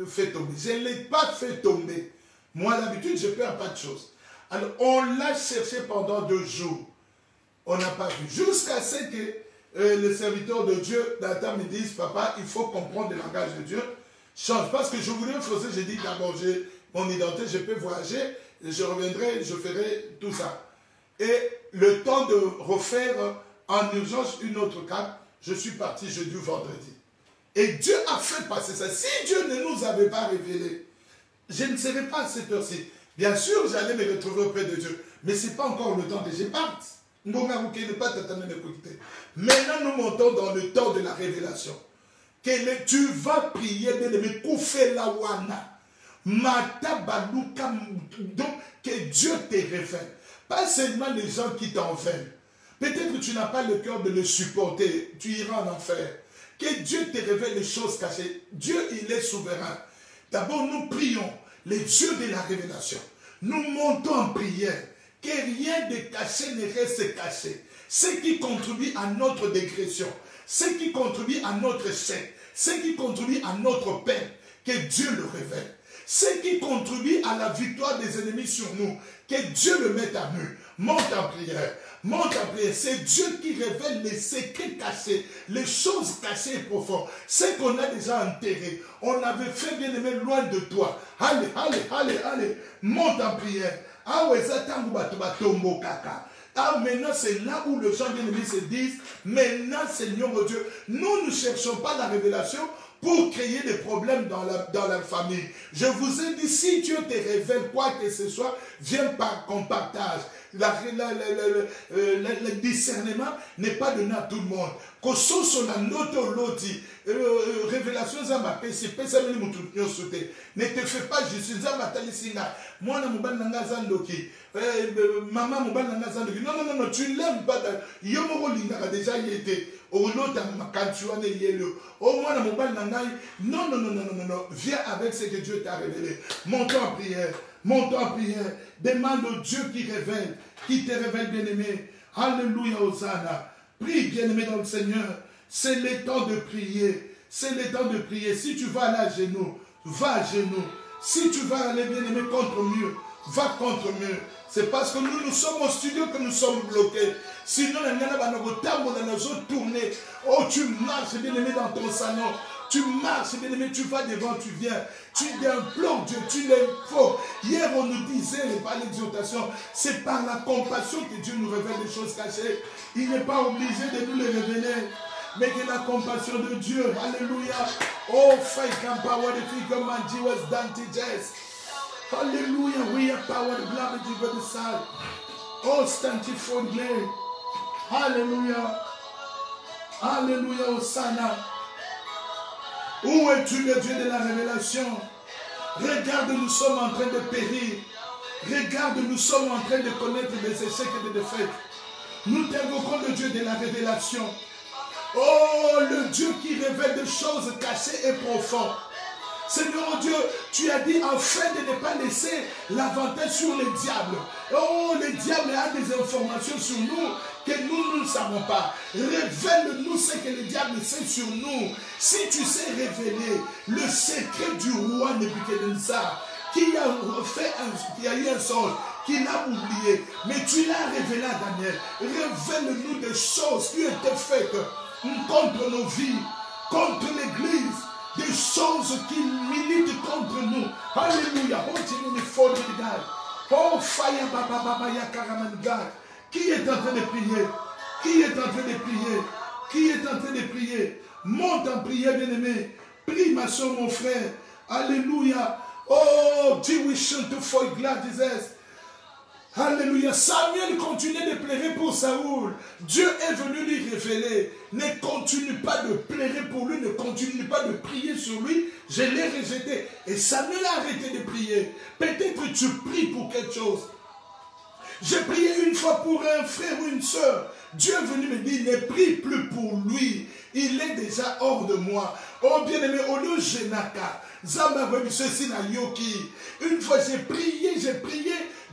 fait tomber. Je ne l'ai pas fait tomber. Moi, d'habitude, je ne perds pas de choses. Alors, on l'a cherché pendant 2 jours. On n'a pas vu. Jusqu'à ce que le serviteur de Dieu, Nathan, me dise, papa, il faut comprendre le langage de Dieu. Change. Parce que je voulais me forcer, j'ai dit, d'abord, j'ai mon identité, je peux voyager, je reviendrai, je ferai tout ça. Et le temps de refaire en urgence une autre carte, je suis parti jeudi ou vendredi. Et Dieu a fait passer ça. Si Dieu ne nous avait pas révélé, je ne serais pas à cette heure-ci. Bien sûr, j'allais me retrouver auprès de Dieu. Mais ce n'est pas encore le temps que je parte. Maintenant, nous montons dans le temps de la révélation. Tu vas prier, bien-aimé, donc que Dieu te révèle. Pas seulement les gens qui t'en veulent. Peut-être que tu n'as pas le cœur de le supporter. Tu iras en enfer. Que Dieu te révèle les choses cachées. Dieu, il est souverain. D'abord, nous prions les dieux de la révélation. Nous montons en prière. Que rien de caché ne reste caché. ce qui contribue à notre dégression, ce qui contribue à notre échec, ce qui contribue à notre paix, que Dieu le révèle. Ce qui contribue à la victoire des ennemis sur nous, que Dieu le mette à nu. Monte en prière. Monte en prière. C'est Dieu qui révèle les secrets cachés, les choses cachées et profondes. Ce qu'on a déjà enterré. On avait fait, bien aimé, loin de toi. Allez, allez, allez, allez. Monte en prière. Ah ouais, ça t'en va tomber caca. Ah, maintenant, c'est là où les gens bien-aimés se disent, maintenant, Seigneur mon Dieu, nous ne cherchons pas la révélation pour créer des problèmes dans la famille. Je vous ai dit, si Dieu te révèle quoi que ce soit, viens qu'on partage. Le discernement n'est pas donné à tout le monde. Révélation ne te fais pas justice. Maman non, tu l'aimes pas. Déjà il était non, viens avec ce que Dieu t'a révélé. Montons en prière. Montons en prière. Demande au Dieu qui révèle, qui te révèle, bien-aimé. Alléluia, Hosanna. Prie, bien-aimé, dans le Seigneur. C'est le temps de prier. C'est le temps de prier. Si tu vas aller à genoux, va à genoux. Si tu vas aller, bien-aimé, contre mur, va contre mur. C'est parce que nous sommes au studio que nous sommes bloqués. Sinon, on a tourné. Oh, tu marches, bien-aimé, dans ton salon. Tu marches, bien-aimé, tu vas devant, tu viens. Tu implores Dieu, tu l'invoques. Hier, on nous disait, par l'exhortation, c'est par la compassion que Dieu nous révèle des choses cachées. Il n'est pas obligé de nous les révéler. Mais que la compassion de Dieu, alléluia. Oh, faith and power, the figure man, Jesus, Dante, Jess. Hallelujah, we have power, the blood of Jesus, side. Oh, stand for glory. Hallelujah. Alléluia, Hosanna. Où es-tu, le Dieu de la révélation? Regarde, nous sommes en train de périr. Regarde, nous sommes en train de connaître des échecs et des défaites. Nous t'invoquons le Dieu de la révélation. Oh, le Dieu qui révèle des choses cachées et profondes. Seigneur Dieu, tu as dit afin de ne pas laisser l'avantage sur les diables. Oh, le diable a des informations sur nous que nous ne savons pas. Révèle-nous ce que le diable sait sur nous. Si tu sais révéler le secret du roi Nebuchadnezzar, qui a eu un songe, qui l'a oublié, mais tu l'as révélé à Daniel. Révèle-nous des choses qui étaient faites contre nos vies, contre l'Église. Des choses qui militent contre nous. Alléluia. Oh, fire, baba, baba, yakaramanga. Qui est en train de prier? Qui est en train de prier? Qui est en train de prier? Monte en prière, bien-aimé. Prie, ma soeur, mon frère. Alléluia. Oh, Jewish to for glad Jesus. Alléluia. Samuel continuait de pleurer pour Saoul. Dieu est venu lui révéler. Ne continue pas de pleurer pour lui. Ne continue pas de prier sur lui. Je l'ai rejeté. Et Samuel a arrêté de prier. Peut-être que tu pries pour quelque chose. J'ai prié une fois pour un frère ou une soeur. Dieu est venu me dire, ne prie plus pour lui. Il est déjà hors de moi. Oh bien-aimé, au lieu de Jenaka, ceci n'a yoki. Une fois j'ai prié.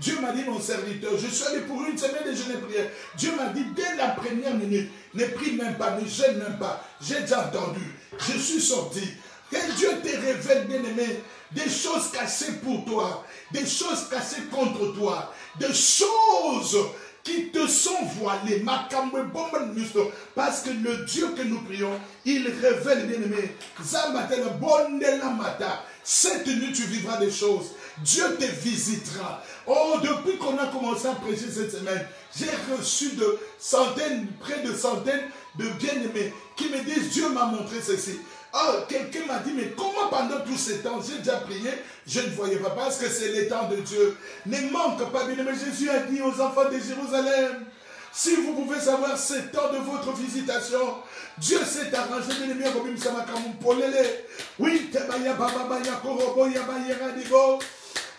Dieu m'a dit, mon serviteur, je suis allé pour une semaine et je n'ai prié. Dieu m'a dit, dès la première minute, ne prie même pas, ne gêne même pas. J'ai déjà entendu. Je suis sorti. Que Dieu te révèle, bien-aimé, des choses cachées pour toi, des choses cachées contre toi, des choses qui te sont voilées. Parce que le Dieu que nous prions, il révèle, bien-aimé. Cette nuit, tu vivras des choses. Dieu te visitera. Oh, depuis qu'on a commencé à prêcher cette semaine, j'ai reçu de centaines, près de centaines de bien-aimés qui me disent, Dieu m'a montré ceci. Oh, quelqu'un m'a dit, mais comment pendant tous ces temps, j'ai déjà prié, je ne voyais pas, parce que c'est le temps de Dieu. Ne manque pas, bien-aimé. Jésus a dit aux enfants de Jérusalem, si vous pouvez savoir ce temps de votre visitation, Dieu s'est arrangé, bien-aimé, oui, tebaya baba ya korobo ya bayera digo.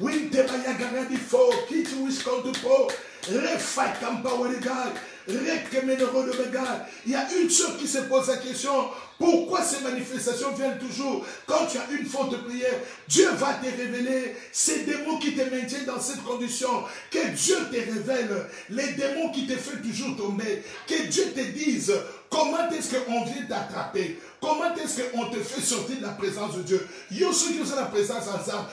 Oui, tebaya garadi fo, qui tu wish to po. Il y a une chose qui se pose la question, pourquoi ces manifestations viennent toujours quand tu as une faute prière? Dieu va te révéler ces démons qui te maintiennent dans cette condition. Que Dieu te révèle les démons qui te font toujours tomber. Que Dieu te dise comment est-ce qu'on vient t'attraper. Comment est-ce qu'on te fait sortir de la présence de Dieu? Yo ceux qui sont la présence ensemble,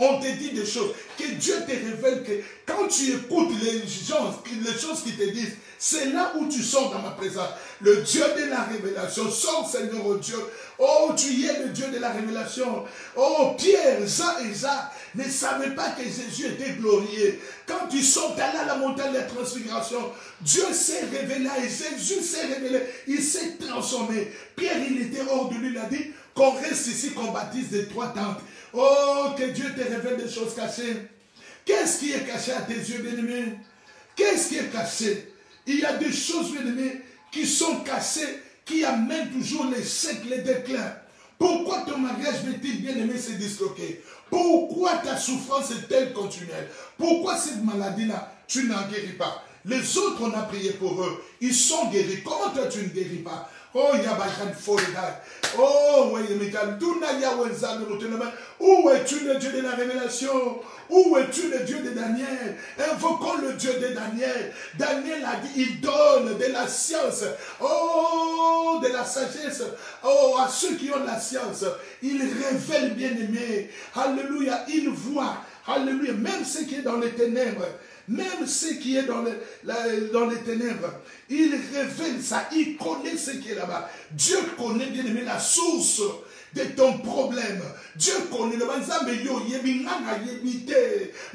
on te dit des choses. Que Dieu te révèle que quand tu écoutes les choses qui te disent, c'est là où tu sors dans ma présence. Le Dieu de la révélation, sors Seigneur oh Dieu. Oh, tu es le Dieu de la révélation. Oh, Pierre, Jean et Jacques ne savaient pas que Jésus était glorieux. Quand ils sont allés à la montagne de la transfiguration, Dieu s'est révélé et Jésus s'est révélé. Il s'est transformé. Pierre, il était hors de lui, il a dit qu'on reste ici, qu'on baptise des 3 tentes. Oh, que Dieu te révèle des choses cachées. Qu'est-ce qui est caché à tes yeux, bien-aimés? Qu'est-ce qui est caché? Il y a des choses, bien-aimés, qui sont cachées, qui amènent toujours l'échec, les déclins. Pourquoi ton mariage va-t-il, bien-aimé, se disloquer? Pourquoi ta souffrance est-elle continuelle? Pourquoi cette maladie-là, tu n'en guéris pas? Les autres, on a prié pour eux. Ils sont guéris. Comment toi, tu ne guéris pas? Oh, il y a une folie. Oh, oui, Michael. Où es-tu le Dieu de la révélation? Où es-tu le Dieu de Daniel? Invoquons le Dieu de Daniel. Daniel a dit, il donne de la science. Oh, de la sagesse. Oh, à ceux qui ont de la science. Il révèle bien-aimé. Alléluia. Il voit. Alléluia. Même ce qui est dans les ténèbres. Même ce qui est dans les ténèbres, il révèle ça, il connaît ce qui est là-bas. Dieu connaît bien aimé la source de ton problème. Dieu connaît le banza, mais yo yebi nanga yebite,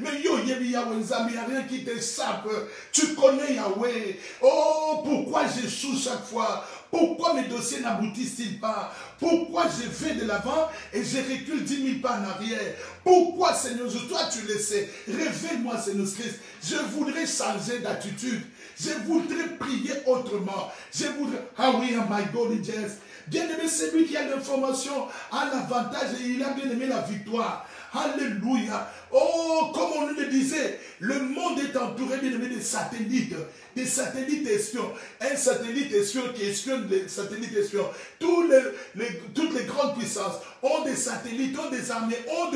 mais yo yebi yawenza, mais il n'y a rien qui t'échappe. Tu connais Yahweh. Oh, pourquoi j'échoue chaque fois? Pourquoi mes dossiers n'aboutissent-ils pas? Pourquoi je vais de l'avant et je recule 10 000 pas en arrière? Pourquoi, Seigneur, toi tu le sais. Révèle-moi, Seigneur Christ. Je voudrais changer d'attitude. Je voudrais prier autrement. Je voudrais... Ah oui, oh my God, yes. Bien-aimé, c'est lui qui a l'information, a l'avantage et il a bien aimé la victoire. Alléluia. Oh, comme on nous le disait, le monde est entouré bien aimé des satellites espions. Un satellite espion qui espionne les satellites espions. Toutes les grandes puissances ont des satellites, ont des armées, ont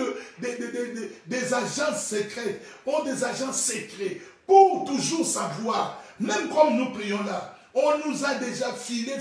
des agences secrètes, ont des agents secrets pour toujours savoir, même comme nous prions là. On nous a déjà filé.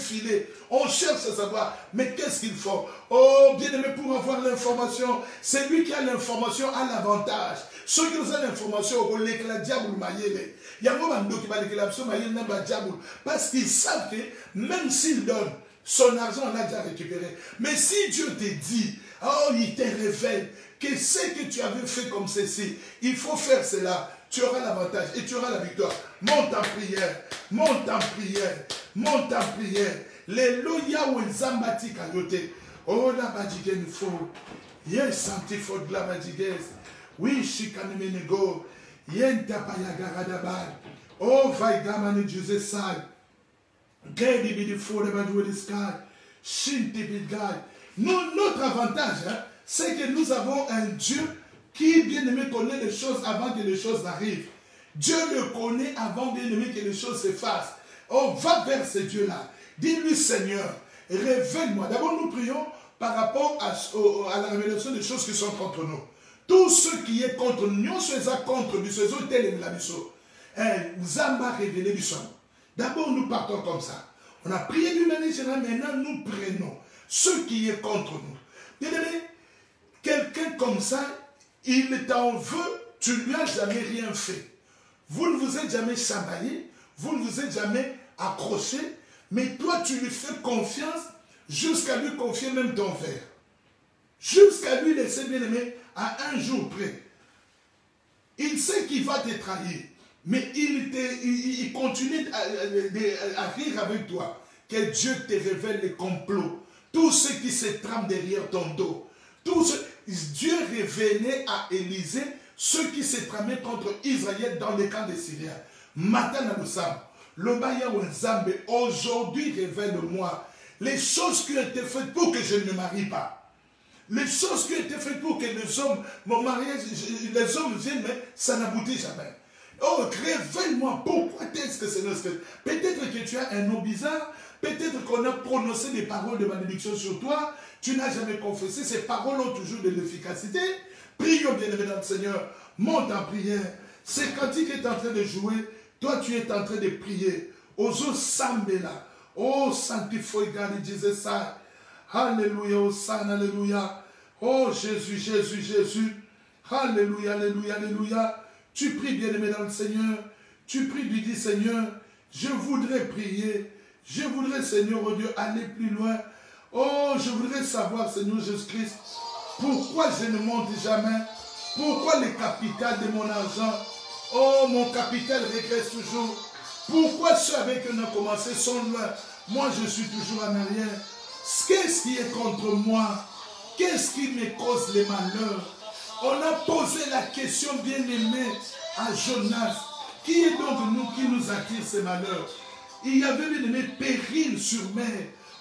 On cherche à savoir, mais qu'est-ce qu'il faut? Oh, bien-aimé, pour avoir l'information, c'est lui qui a l'information à l'avantage. Ceux qui ont l'information, on l'éclat diable maïele. Il y a un moment qui va l'éclapser maïele n'a pas diable. Parce qu'ils savent que même s'il donne, son argent on l'a déjà récupéré. Mais si Dieu te dit, oh, il te révèle que ce que tu avais fait comme ceci, il faut faire cela. Tu auras l'avantage et tu auras la victoire. Monte en prière, monte en prière, monte en prière. Les loya ou les zambati kayote. Oh la badjigen fo. Yes, antifo de la badjigues. Oui, chikanemenego. Yen tapaya garadabal. Oh, vaigamani juse sal. Gedi bidi fo de badou de sky. Shinti bidgal. Notre avantage, hein, c'est que nous avons un Dieu qui, bien aimé, connaît les choses avant que les choses arrivent. Dieu le connaît avant, bien aimé, que les choses se fassent. Oh, va vers ce Dieu-là. Dis-lui, Seigneur, révèle-moi. D'abord, nous prions par rapport à la révélation des choses qui sont contre nous. Tout ce qui est contre nous, nous sommes contre nous, nous sommes tel et la biso. Zamba révélé du son. D'abord, nous partons comme ça. On a prié d'une manière générale, maintenant nous prenons ce qui est contre nous. Bien aimé, quelqu'un comme ça, il t'en veut, tu ne lui as jamais rien fait. Vous ne vous êtes jamais chamaillé, vous ne vous êtes jamais accroché, mais toi tu lui fais confiance jusqu'à lui confier même ton verre. Jusqu'à lui laisser bien aimer à un jour près. Il sait qu'il va te trahir, mais il continue à rire avec toi. Que Dieu te révèle les complots, tout ce qui se trame derrière ton dos. Dieu révélait à Élisée ce qui s'est tramé contre Israël dans les camps des Syriens. Maintenant, nous sommes. Le Baya Wenzambe, aujourd'hui, révèle-moi les choses qui ont été faites pour que je ne me marie pas. Les choses qui ont été faites pour que les hommes, mon mariage, les hommes viennent, mais ça n'aboutit jamais. Oh, révèle-moi pourquoi est-ce que c'est notre... Peut-être que tu as un nom bizarre, peut-être qu'on a prononcé des paroles de malédiction sur toi, tu n'as jamais confessé, ces paroles ont toujours de l'efficacité. Prions bien-aimé dans le Seigneur, monte en prière. C'est quand il est en train de jouer, toi tu es en train de prier. Ozo Sambela, oh sanctifie God, Jesus ça. Alléluia, oh San, alléluia. Oh Jésus, Jésus, Jésus. Alléluia, alléluia, alléluia. Tu pries bien-aimé dans le Seigneur. Tu pries, lui dis Seigneur, je voudrais prier. Je voudrais, Seigneur, oh Dieu, aller plus loin. Oh, je voudrais savoir, Seigneur Jésus-Christ, pourquoi je ne monte jamais? Pourquoi le capital de mon argent, oh, mon capital régresse toujours? Pourquoi ceux avec qui on a commencé sont loin? Moi, je suis toujours en arrière. Qu'est-ce qui est contre moi? Qu'est-ce qui me cause les malheurs? On a posé la question, bien-aimé, à Jonas. Qui est donc nous qui nous attire ces malheurs? Il y avait, bien-aimé, péril sur mer.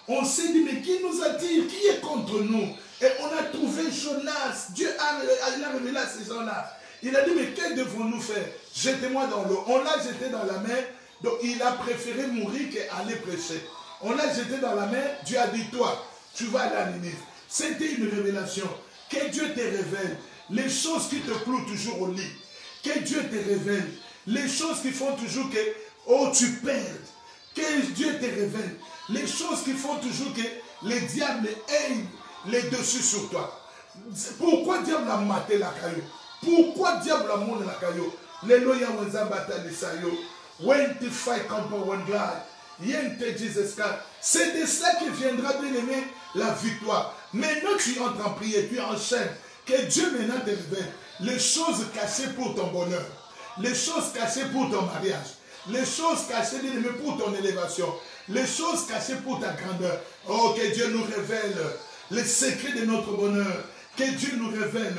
On s'est dit, mais qui nous attire? Qui est contre nous? Et on a trouvé Jonas. Dieu a révélé à ces gens-là. Il a dit, mais que devons-nous faire? Jetez-moi dans l'eau. On l'a jeté dans la mer. Donc il a préféré mourir qu'aller prêcher. On l'a jeté dans la mer. Dieu a dit, toi, tu vas aller à Ninive. C'était une révélation. Que Dieu te révèle les choses qui te clouent toujours au lit. Que Dieu te révèle les choses qui font toujours que, oh, tu perds. Que Dieu te révèle les choses qui font toujours que les diables aient les dessus sur toi. Pourquoi diable a maté la caillou? Pourquoi diable a monté la caillou? Les loyers ont zambata de sayo. When to fight contre one glad. C'est de cela qui viendra, bien aimé, la victoire. Maintenant tu entres en prière, tu enchaînes. Que Dieu maintenant te révèle les choses cachées pour ton bonheur, les choses cachées pour ton mariage, les choses cachées, bien aimé, pour ton élévation, les choses cachées pour ta grandeur. Oh, que Dieu nous révèle les secrets de notre bonheur. Que Dieu nous révèle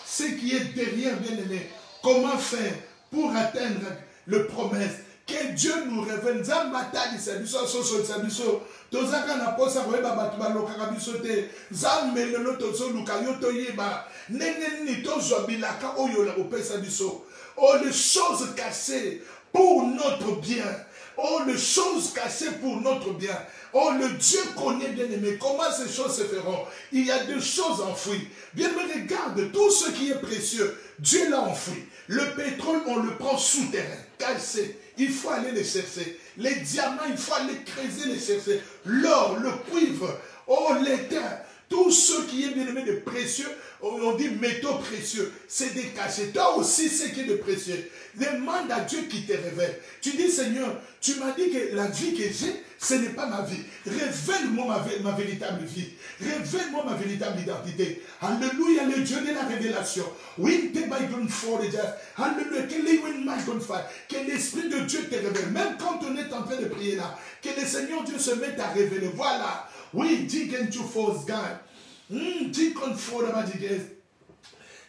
ce qui est derrière, bien aimé. Comment faire pour atteindre le promesse. Que Dieu nous révèle. Zambata di sabiso soso sabiso. Tozaka na posa koyeba batu balokaka biso te. Zammelelo tozo lukayo toyeba. Neneni tozo bilaka oyo la opesa biso. Oh, les choses cachées pour notre bien. Oh, les choses cachées pour notre bien. Oh, le Dieu connaît, bien aimé, comment ces choses se feront. Il y a des choses enfouies. Bien aimé, regarde, tout ce qui est précieux, Dieu l'a enfoui. Le pétrole, on le prend souterrain, cassé. Il faut aller les chercher. Les diamants, il faut aller creuser les chercher. L'or, le cuivre, oh, l'étain. Tout ce qui est bien aimé de précieux, on dit métaux précieux, c'est des cachets. Toi aussi, ce qui est de précieux. Demande à Dieu qui te révèle. Tu dis, Seigneur, tu m'as dit que la vie que j'ai, ce n'est pas ma vie. Révèle-moi ma véritable vie. Révèle-moi ma véritable identité. Alléluia, le Dieu de la révélation. Alléluia, que l'Esprit de Dieu te révèle. Même quand on est en train de prier là, que le Seigneur Dieu se mette à révéler. Voilà. Oui, dis que tu forces God. Dis qu'on faut la magie.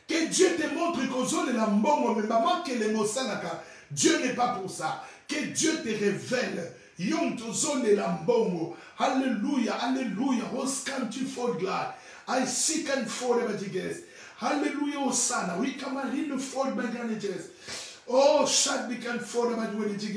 Que Dieu te montre que la mbongo, mais maman que les mots sanaka. Dieu n'est pas pour ça. Que Dieu te révèle. Yom tozone la mbongo. Alléluia, alléluia. Oscan tu for glad. I seek and for the magic. Alléluia, Osana. Oui, Kamarine for Baganes. Oh, Shadbikan for the magic.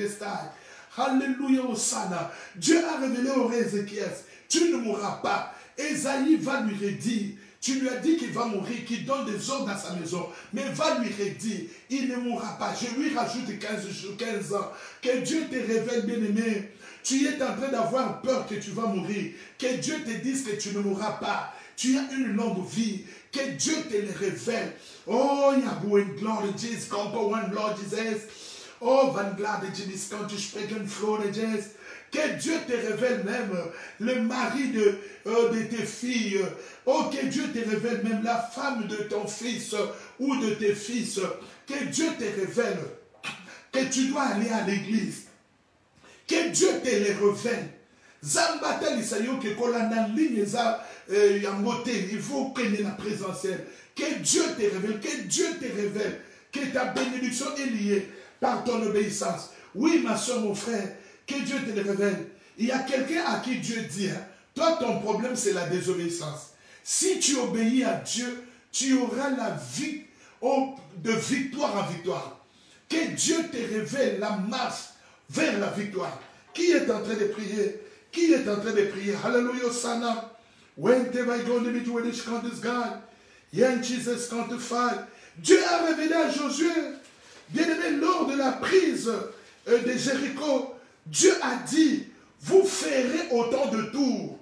Alléluia, Osana. Dieu a révélé au roi Ézéchias. Tu ne mourras pas. Esaïe va lui redire. Tu lui as dit qu'il va mourir, qu'il donne des ordres à sa maison. Mais va lui redire, il ne mourra pas. Je lui rajoute 15 ans. Que Dieu te révèle, bien-aimé. Tu es en train d'avoir peur que tu vas mourir. Que Dieu te dise que tu ne mourras pas. Tu as une longue vie. Que Dieu te le révèle. Oh, Yahweh, glory Jesus, compo one Lord Jesus. Oh, van glad Jesus, quand tu sprechen Flore Jesus. Que Dieu te révèle même le mari de tes filles. Oh, que Dieu te révèle même la femme de ton fils ou de tes fils. Que Dieu te révèle que tu dois aller à l'église. Que Dieu te les révèle. Zambata lisayo ke kolanda ligne za yamote. Il faut connaître la présentielle. Que Dieu te révèle. Que Dieu te révèle. Que ta bénédiction est liée par ton obéissance. Oui, ma soeur, mon frère. Que Dieu te le révèle. Il y a quelqu'un à qui Dieu dit, hein, toi ton problème c'est la désobéissance. Si tu obéis à Dieu, tu auras la vie de victoire en victoire. Que Dieu te révèle la marche vers la victoire. Qui est en train de prier? Qui est en train de prier? Hallelujah, Sana. When they were going to be doing this count is God. Young Jesus quantified. Dieu a révélé à Josué, bien-aimé, lors de la prise de Jéricho, Dieu a dit, vous ferez autant de tours.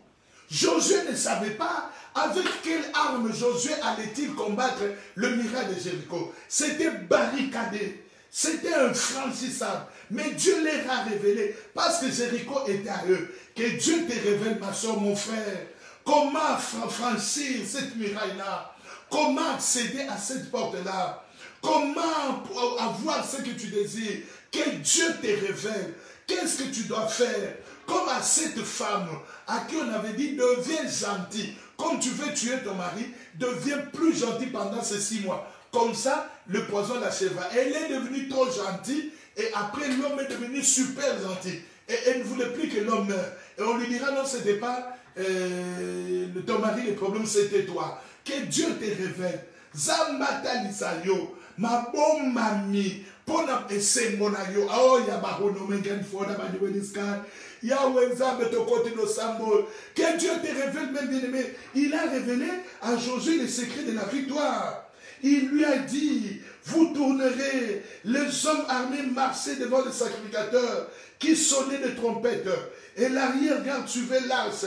Josué ne savait pas avec quelle arme Josué allait-il combattre le miracle de Jéricho. C'était barricadé. C'était infranchissable. Mais Dieu leur a révélé, parce que Jéricho était à eux, que Dieu te révèle, ma soeur, mon frère, comment franchir cette muraille-là, comment accéder à cette porte-là, comment avoir ce que tu désires, que Dieu te révèle, qu'est-ce que tu dois faire. Comme à cette femme à qui on avait dit, deviens gentil. Comme tu veux tuer ton mari, deviens plus gentil pendant ces 6 mois. Comme ça, le poison l'achèvera. Elle est devenue trop gentille et après l'homme est devenu super gentil. Et elle ne voulait plus que l'homme meure. Et on lui dira, non, ce n'était pas ton mari, le problème c'était toi. Que Dieu te révèle. Zambata lisayo, ma bonne mamie, pona ese monayo, oh ya barono mengen foda ba diwe diskan, ya wenzabe to côté no sambo. Que Dieu te révèle, même bien-aimé. Il a révélé à Josué les secrets de la victoire. Il lui a dit, vous tournerez, les hommes armés marchaient devant le sacrificateur qui sonnait de trompettes, et l'arrière-garde suivait l'arche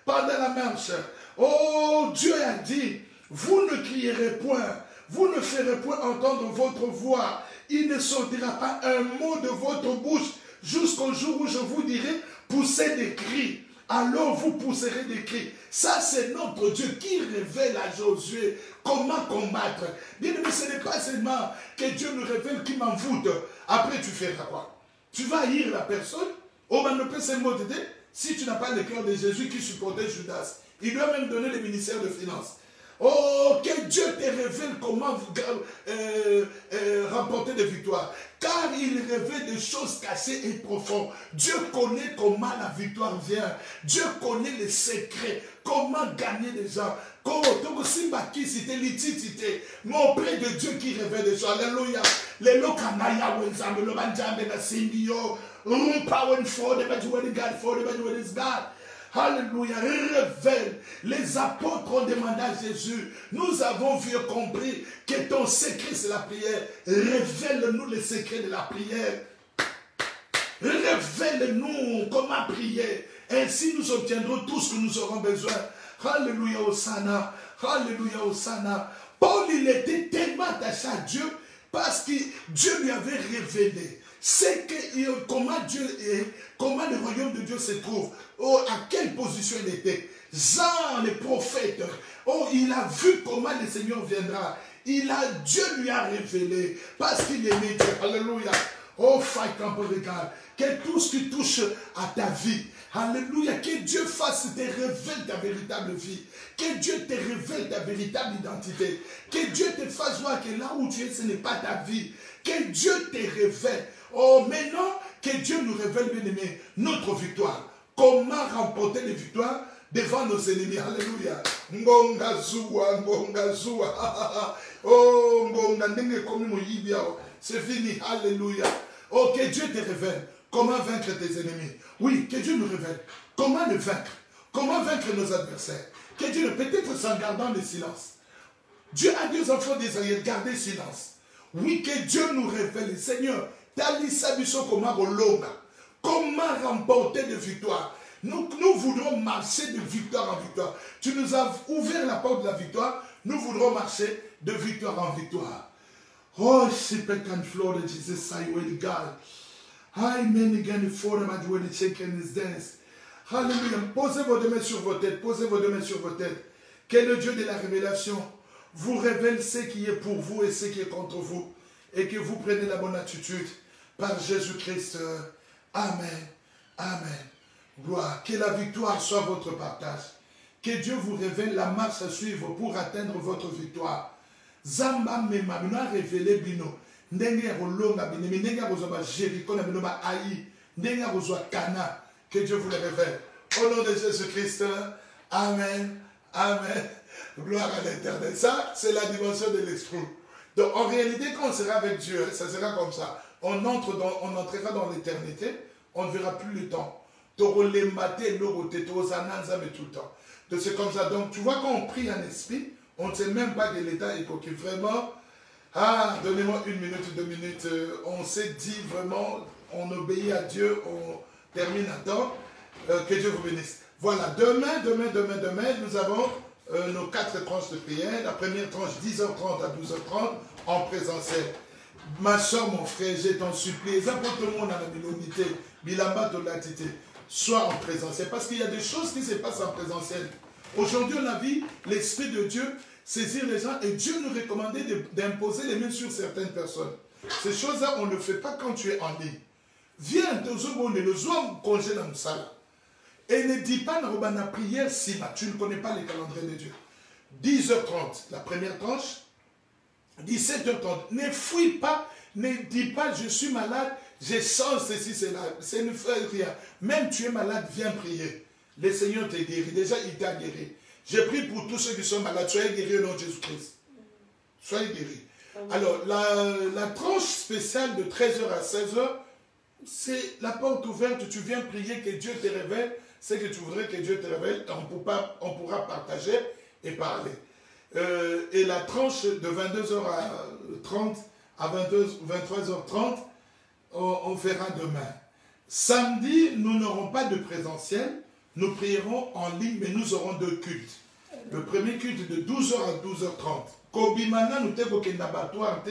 pendant la marche. Oh, Dieu a dit, vous ne crierez point, vous ne ferez point entendre votre voix, il ne sortira pas un mot de votre bouche jusqu'au jour où je vous dirai, poussez des cris. Alors vous pousserez des cris. Ça, c'est notre Dieu qui révèle à Josué comment combattre. Bien aimé, ce n'est pas seulement que Dieu nous révèle qui m'envoûte. Après, tu feras quoi? Tu vas haïr la personne. Oh, ben, ne peut se motiver si tu n'as pas le cœur de Jésus qui supportait Judas. Il doit même donner le ministère de Finances. Oh, que Dieu te révèle comment remporter des victoires. Car il révèle des choses cachées et profondes. Dieu connaît comment la victoire vient. Dieu connaît les secrets. Comment gagner des gens. Mais auprès de Dieu qui révèle des choses. Alléluia. Les lokanaya wenzambe lo banjambe na sindio. Rumpa wen for the God for the God. Alléluia, révèle. Les apôtres ont demandé à Jésus, nous avons vu et compris que ton secret c'est la prière. Révèle-nous les secrets de la prière. Révèle-nous comment prier. Ainsi nous obtiendrons tout ce que nous aurons besoin. Alléluia, Hosanna. Alléluia, Hosanna. Paul, il était tellement attaché à Dieu parce que Dieu lui avait révélé. C'est que comment Dieu est, comment le royaume de Dieu se trouve, oh, à quelle position il était. Jean, le prophète, oh, il a vu comment le Seigneur viendra. Dieu lui a révélé, parce qu'il aimait Dieu. Alléluia. Oh, que tout ce qui touche à ta vie, alléluia, que Dieu fasse, te révèle ta véritable vie, que Dieu te révèle ta véritable identité, que Dieu te fasse voir que là où tu es, ce n'est pas ta vie, que Dieu te révèle. Oh, maintenant, que Dieu nous révèle, bien aimé, notre victoire. Comment remporter les victoires devant nos ennemis. Alléluia. Ngonga zua, ngonga zua. Oh, ngonga ndenge komi moyibia. C'est fini. Alléluia. Oh, que Dieu te révèle comment vaincre tes ennemis. Oui, que Dieu nous révèle comment le vaincre. Comment vaincre nos adversaires. Que Dieu, peut-être sans gardant le silence. Dieu a dit aux enfants d'Israël, gardez silence. Oui, que Dieu nous révèle. Seigneur, comment remporter des victoires. Nous voudrons marcher de victoire en victoire. Tu nous as ouvert la porte de la victoire. Nous voudrons marcher de victoire en victoire. Oh, shepherd can flow the Jesus side with God. I mean again for them at where the chicken is dance. Hallelujah. Posez vos deux mains sur vos têtes. Posez vos deux mains sur vos têtes. Que le Dieu de la révélation vous révèle ce qui est pour vous et ce qui est contre vous. Et que vous preniez la bonne attitude par Jésus-Christ. Amen. Amen. Gloire. Que la victoire soit votre partage. Que Dieu vous révèle la marche à suivre pour atteindre votre victoire. Zamba mema mino révélé bino. Ndenge ya kolonga bino, ndenge ya kozwa Jéricho na bino ba Aï, ndenge ya kozwa Cana. Que Dieu vous le révèle. Au nom de Jésus-Christ. Amen. Amen. Gloire à l'éternel. Ça, c'est la dimension de l'esprit. Donc, en réalité, quand on sera avec Dieu, ça sera comme ça. On entrera dans l'éternité, on ne verra plus le temps. Tout le temps. Donc, c'est comme ça. Donc, tu vois, quand on prie en esprit, on ne sait même pas de l'état hypocrite. Vraiment, donnez-moi 1 minute, 2 minutes. On s'est dit vraiment, on obéit à Dieu, on termine à temps. Que Dieu vous bénisse. Voilà, demain, nous avons nos 4 tranches de prière. La première tranche, 10h30 à 12h30, en présentiel. Ma soeur, mon frère, je t'en supplie, apporte le monde à la minorité, bilamba de latité, soit en présentiel. Parce qu'il y a des choses qui se passent en présentiel. Aujourd'hui, on a vu l'Esprit de Dieu saisir les gens et Dieu nous recommandait d'imposer les mains sur certaines personnes. Ces choses-là, on ne le fait pas quand tu es en ligne. Viens, le zoom congé dans le salle. Et ne dis pas dans la prière si tu ne connais pas les calendriers de Dieu. 10h30, la première tranche. 17h30. Ne fouille pas, ne dis pas je suis malade, je sens ceci, cela. Ça ne fait rien. Même tu es malade, viens prier. Le Seigneur t'a guéri. Déjà, il t'a guéri. Je prie pour tous ceux qui sont malades. Soyez guéris au nom de Jésus-Christ. Soyez guéris. Alors, la tranche spéciale de 13h à 16h, c'est la porte ouverte. Tu viens prier, que Dieu te révèle. C'est que tu voudrais que Dieu te révèle. On pourra partager et parler. Et la tranche de 22h30 à 23h30, on fera demain. Samedi, nous n'aurons pas de présentiel. Nous prierons en ligne, mais nous aurons 2 cultes. Le premier culte de 12h à 12h30. Kobimana nous te kokendabatoire te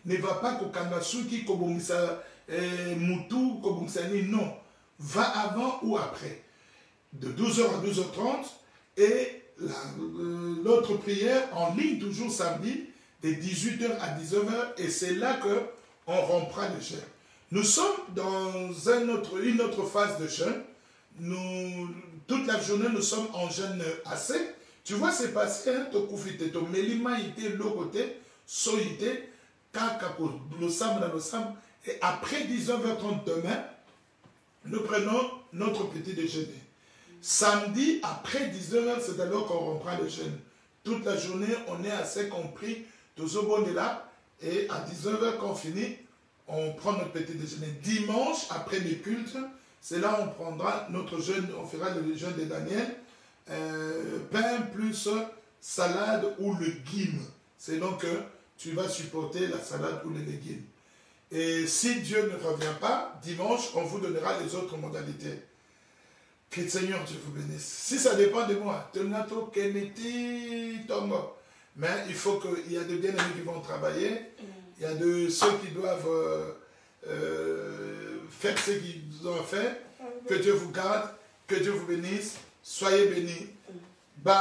ne va pas kokandasuki kobomisa mutu kobomsani non. Va avant ou après. De 12h à 12h30 et l'autre prière en ligne toujours samedi de 18h à 19h et c'est là qu'on rompra le jeûne. Nous sommes dans une autre phase de jeûne. Toute la journée nous sommes en jeûne assez. Tu vois, c'est passé, et après 19h30 demain, nous prenons notre petit déjeuner. Samedi, après 19h, c'est alors qu'on reprend le jeûne. Toute la journée, on est assez compris, toujours bon est là, et à 19h qu'on finit, on prend notre petit déjeuner. Dimanche, après les cultes, c'est là où on prendra notre jeûne, on fera le jeûne de Daniel, pain plus salade ou légumes. C'est donc que tu vas supporter la salade ou les légumes. Et si Dieu ne revient pas, dimanche, on vous donnera les autres modalités. Que le Seigneur Dieu vous bénisse. Si ça dépend de moi, mais il faut qu'il y a des bien-aimés qui vont travailler, il y a de ceux qui doivent faire ce qu'ils ont fait. Que Dieu vous garde, que Dieu vous bénisse. Soyez bénis. Bye.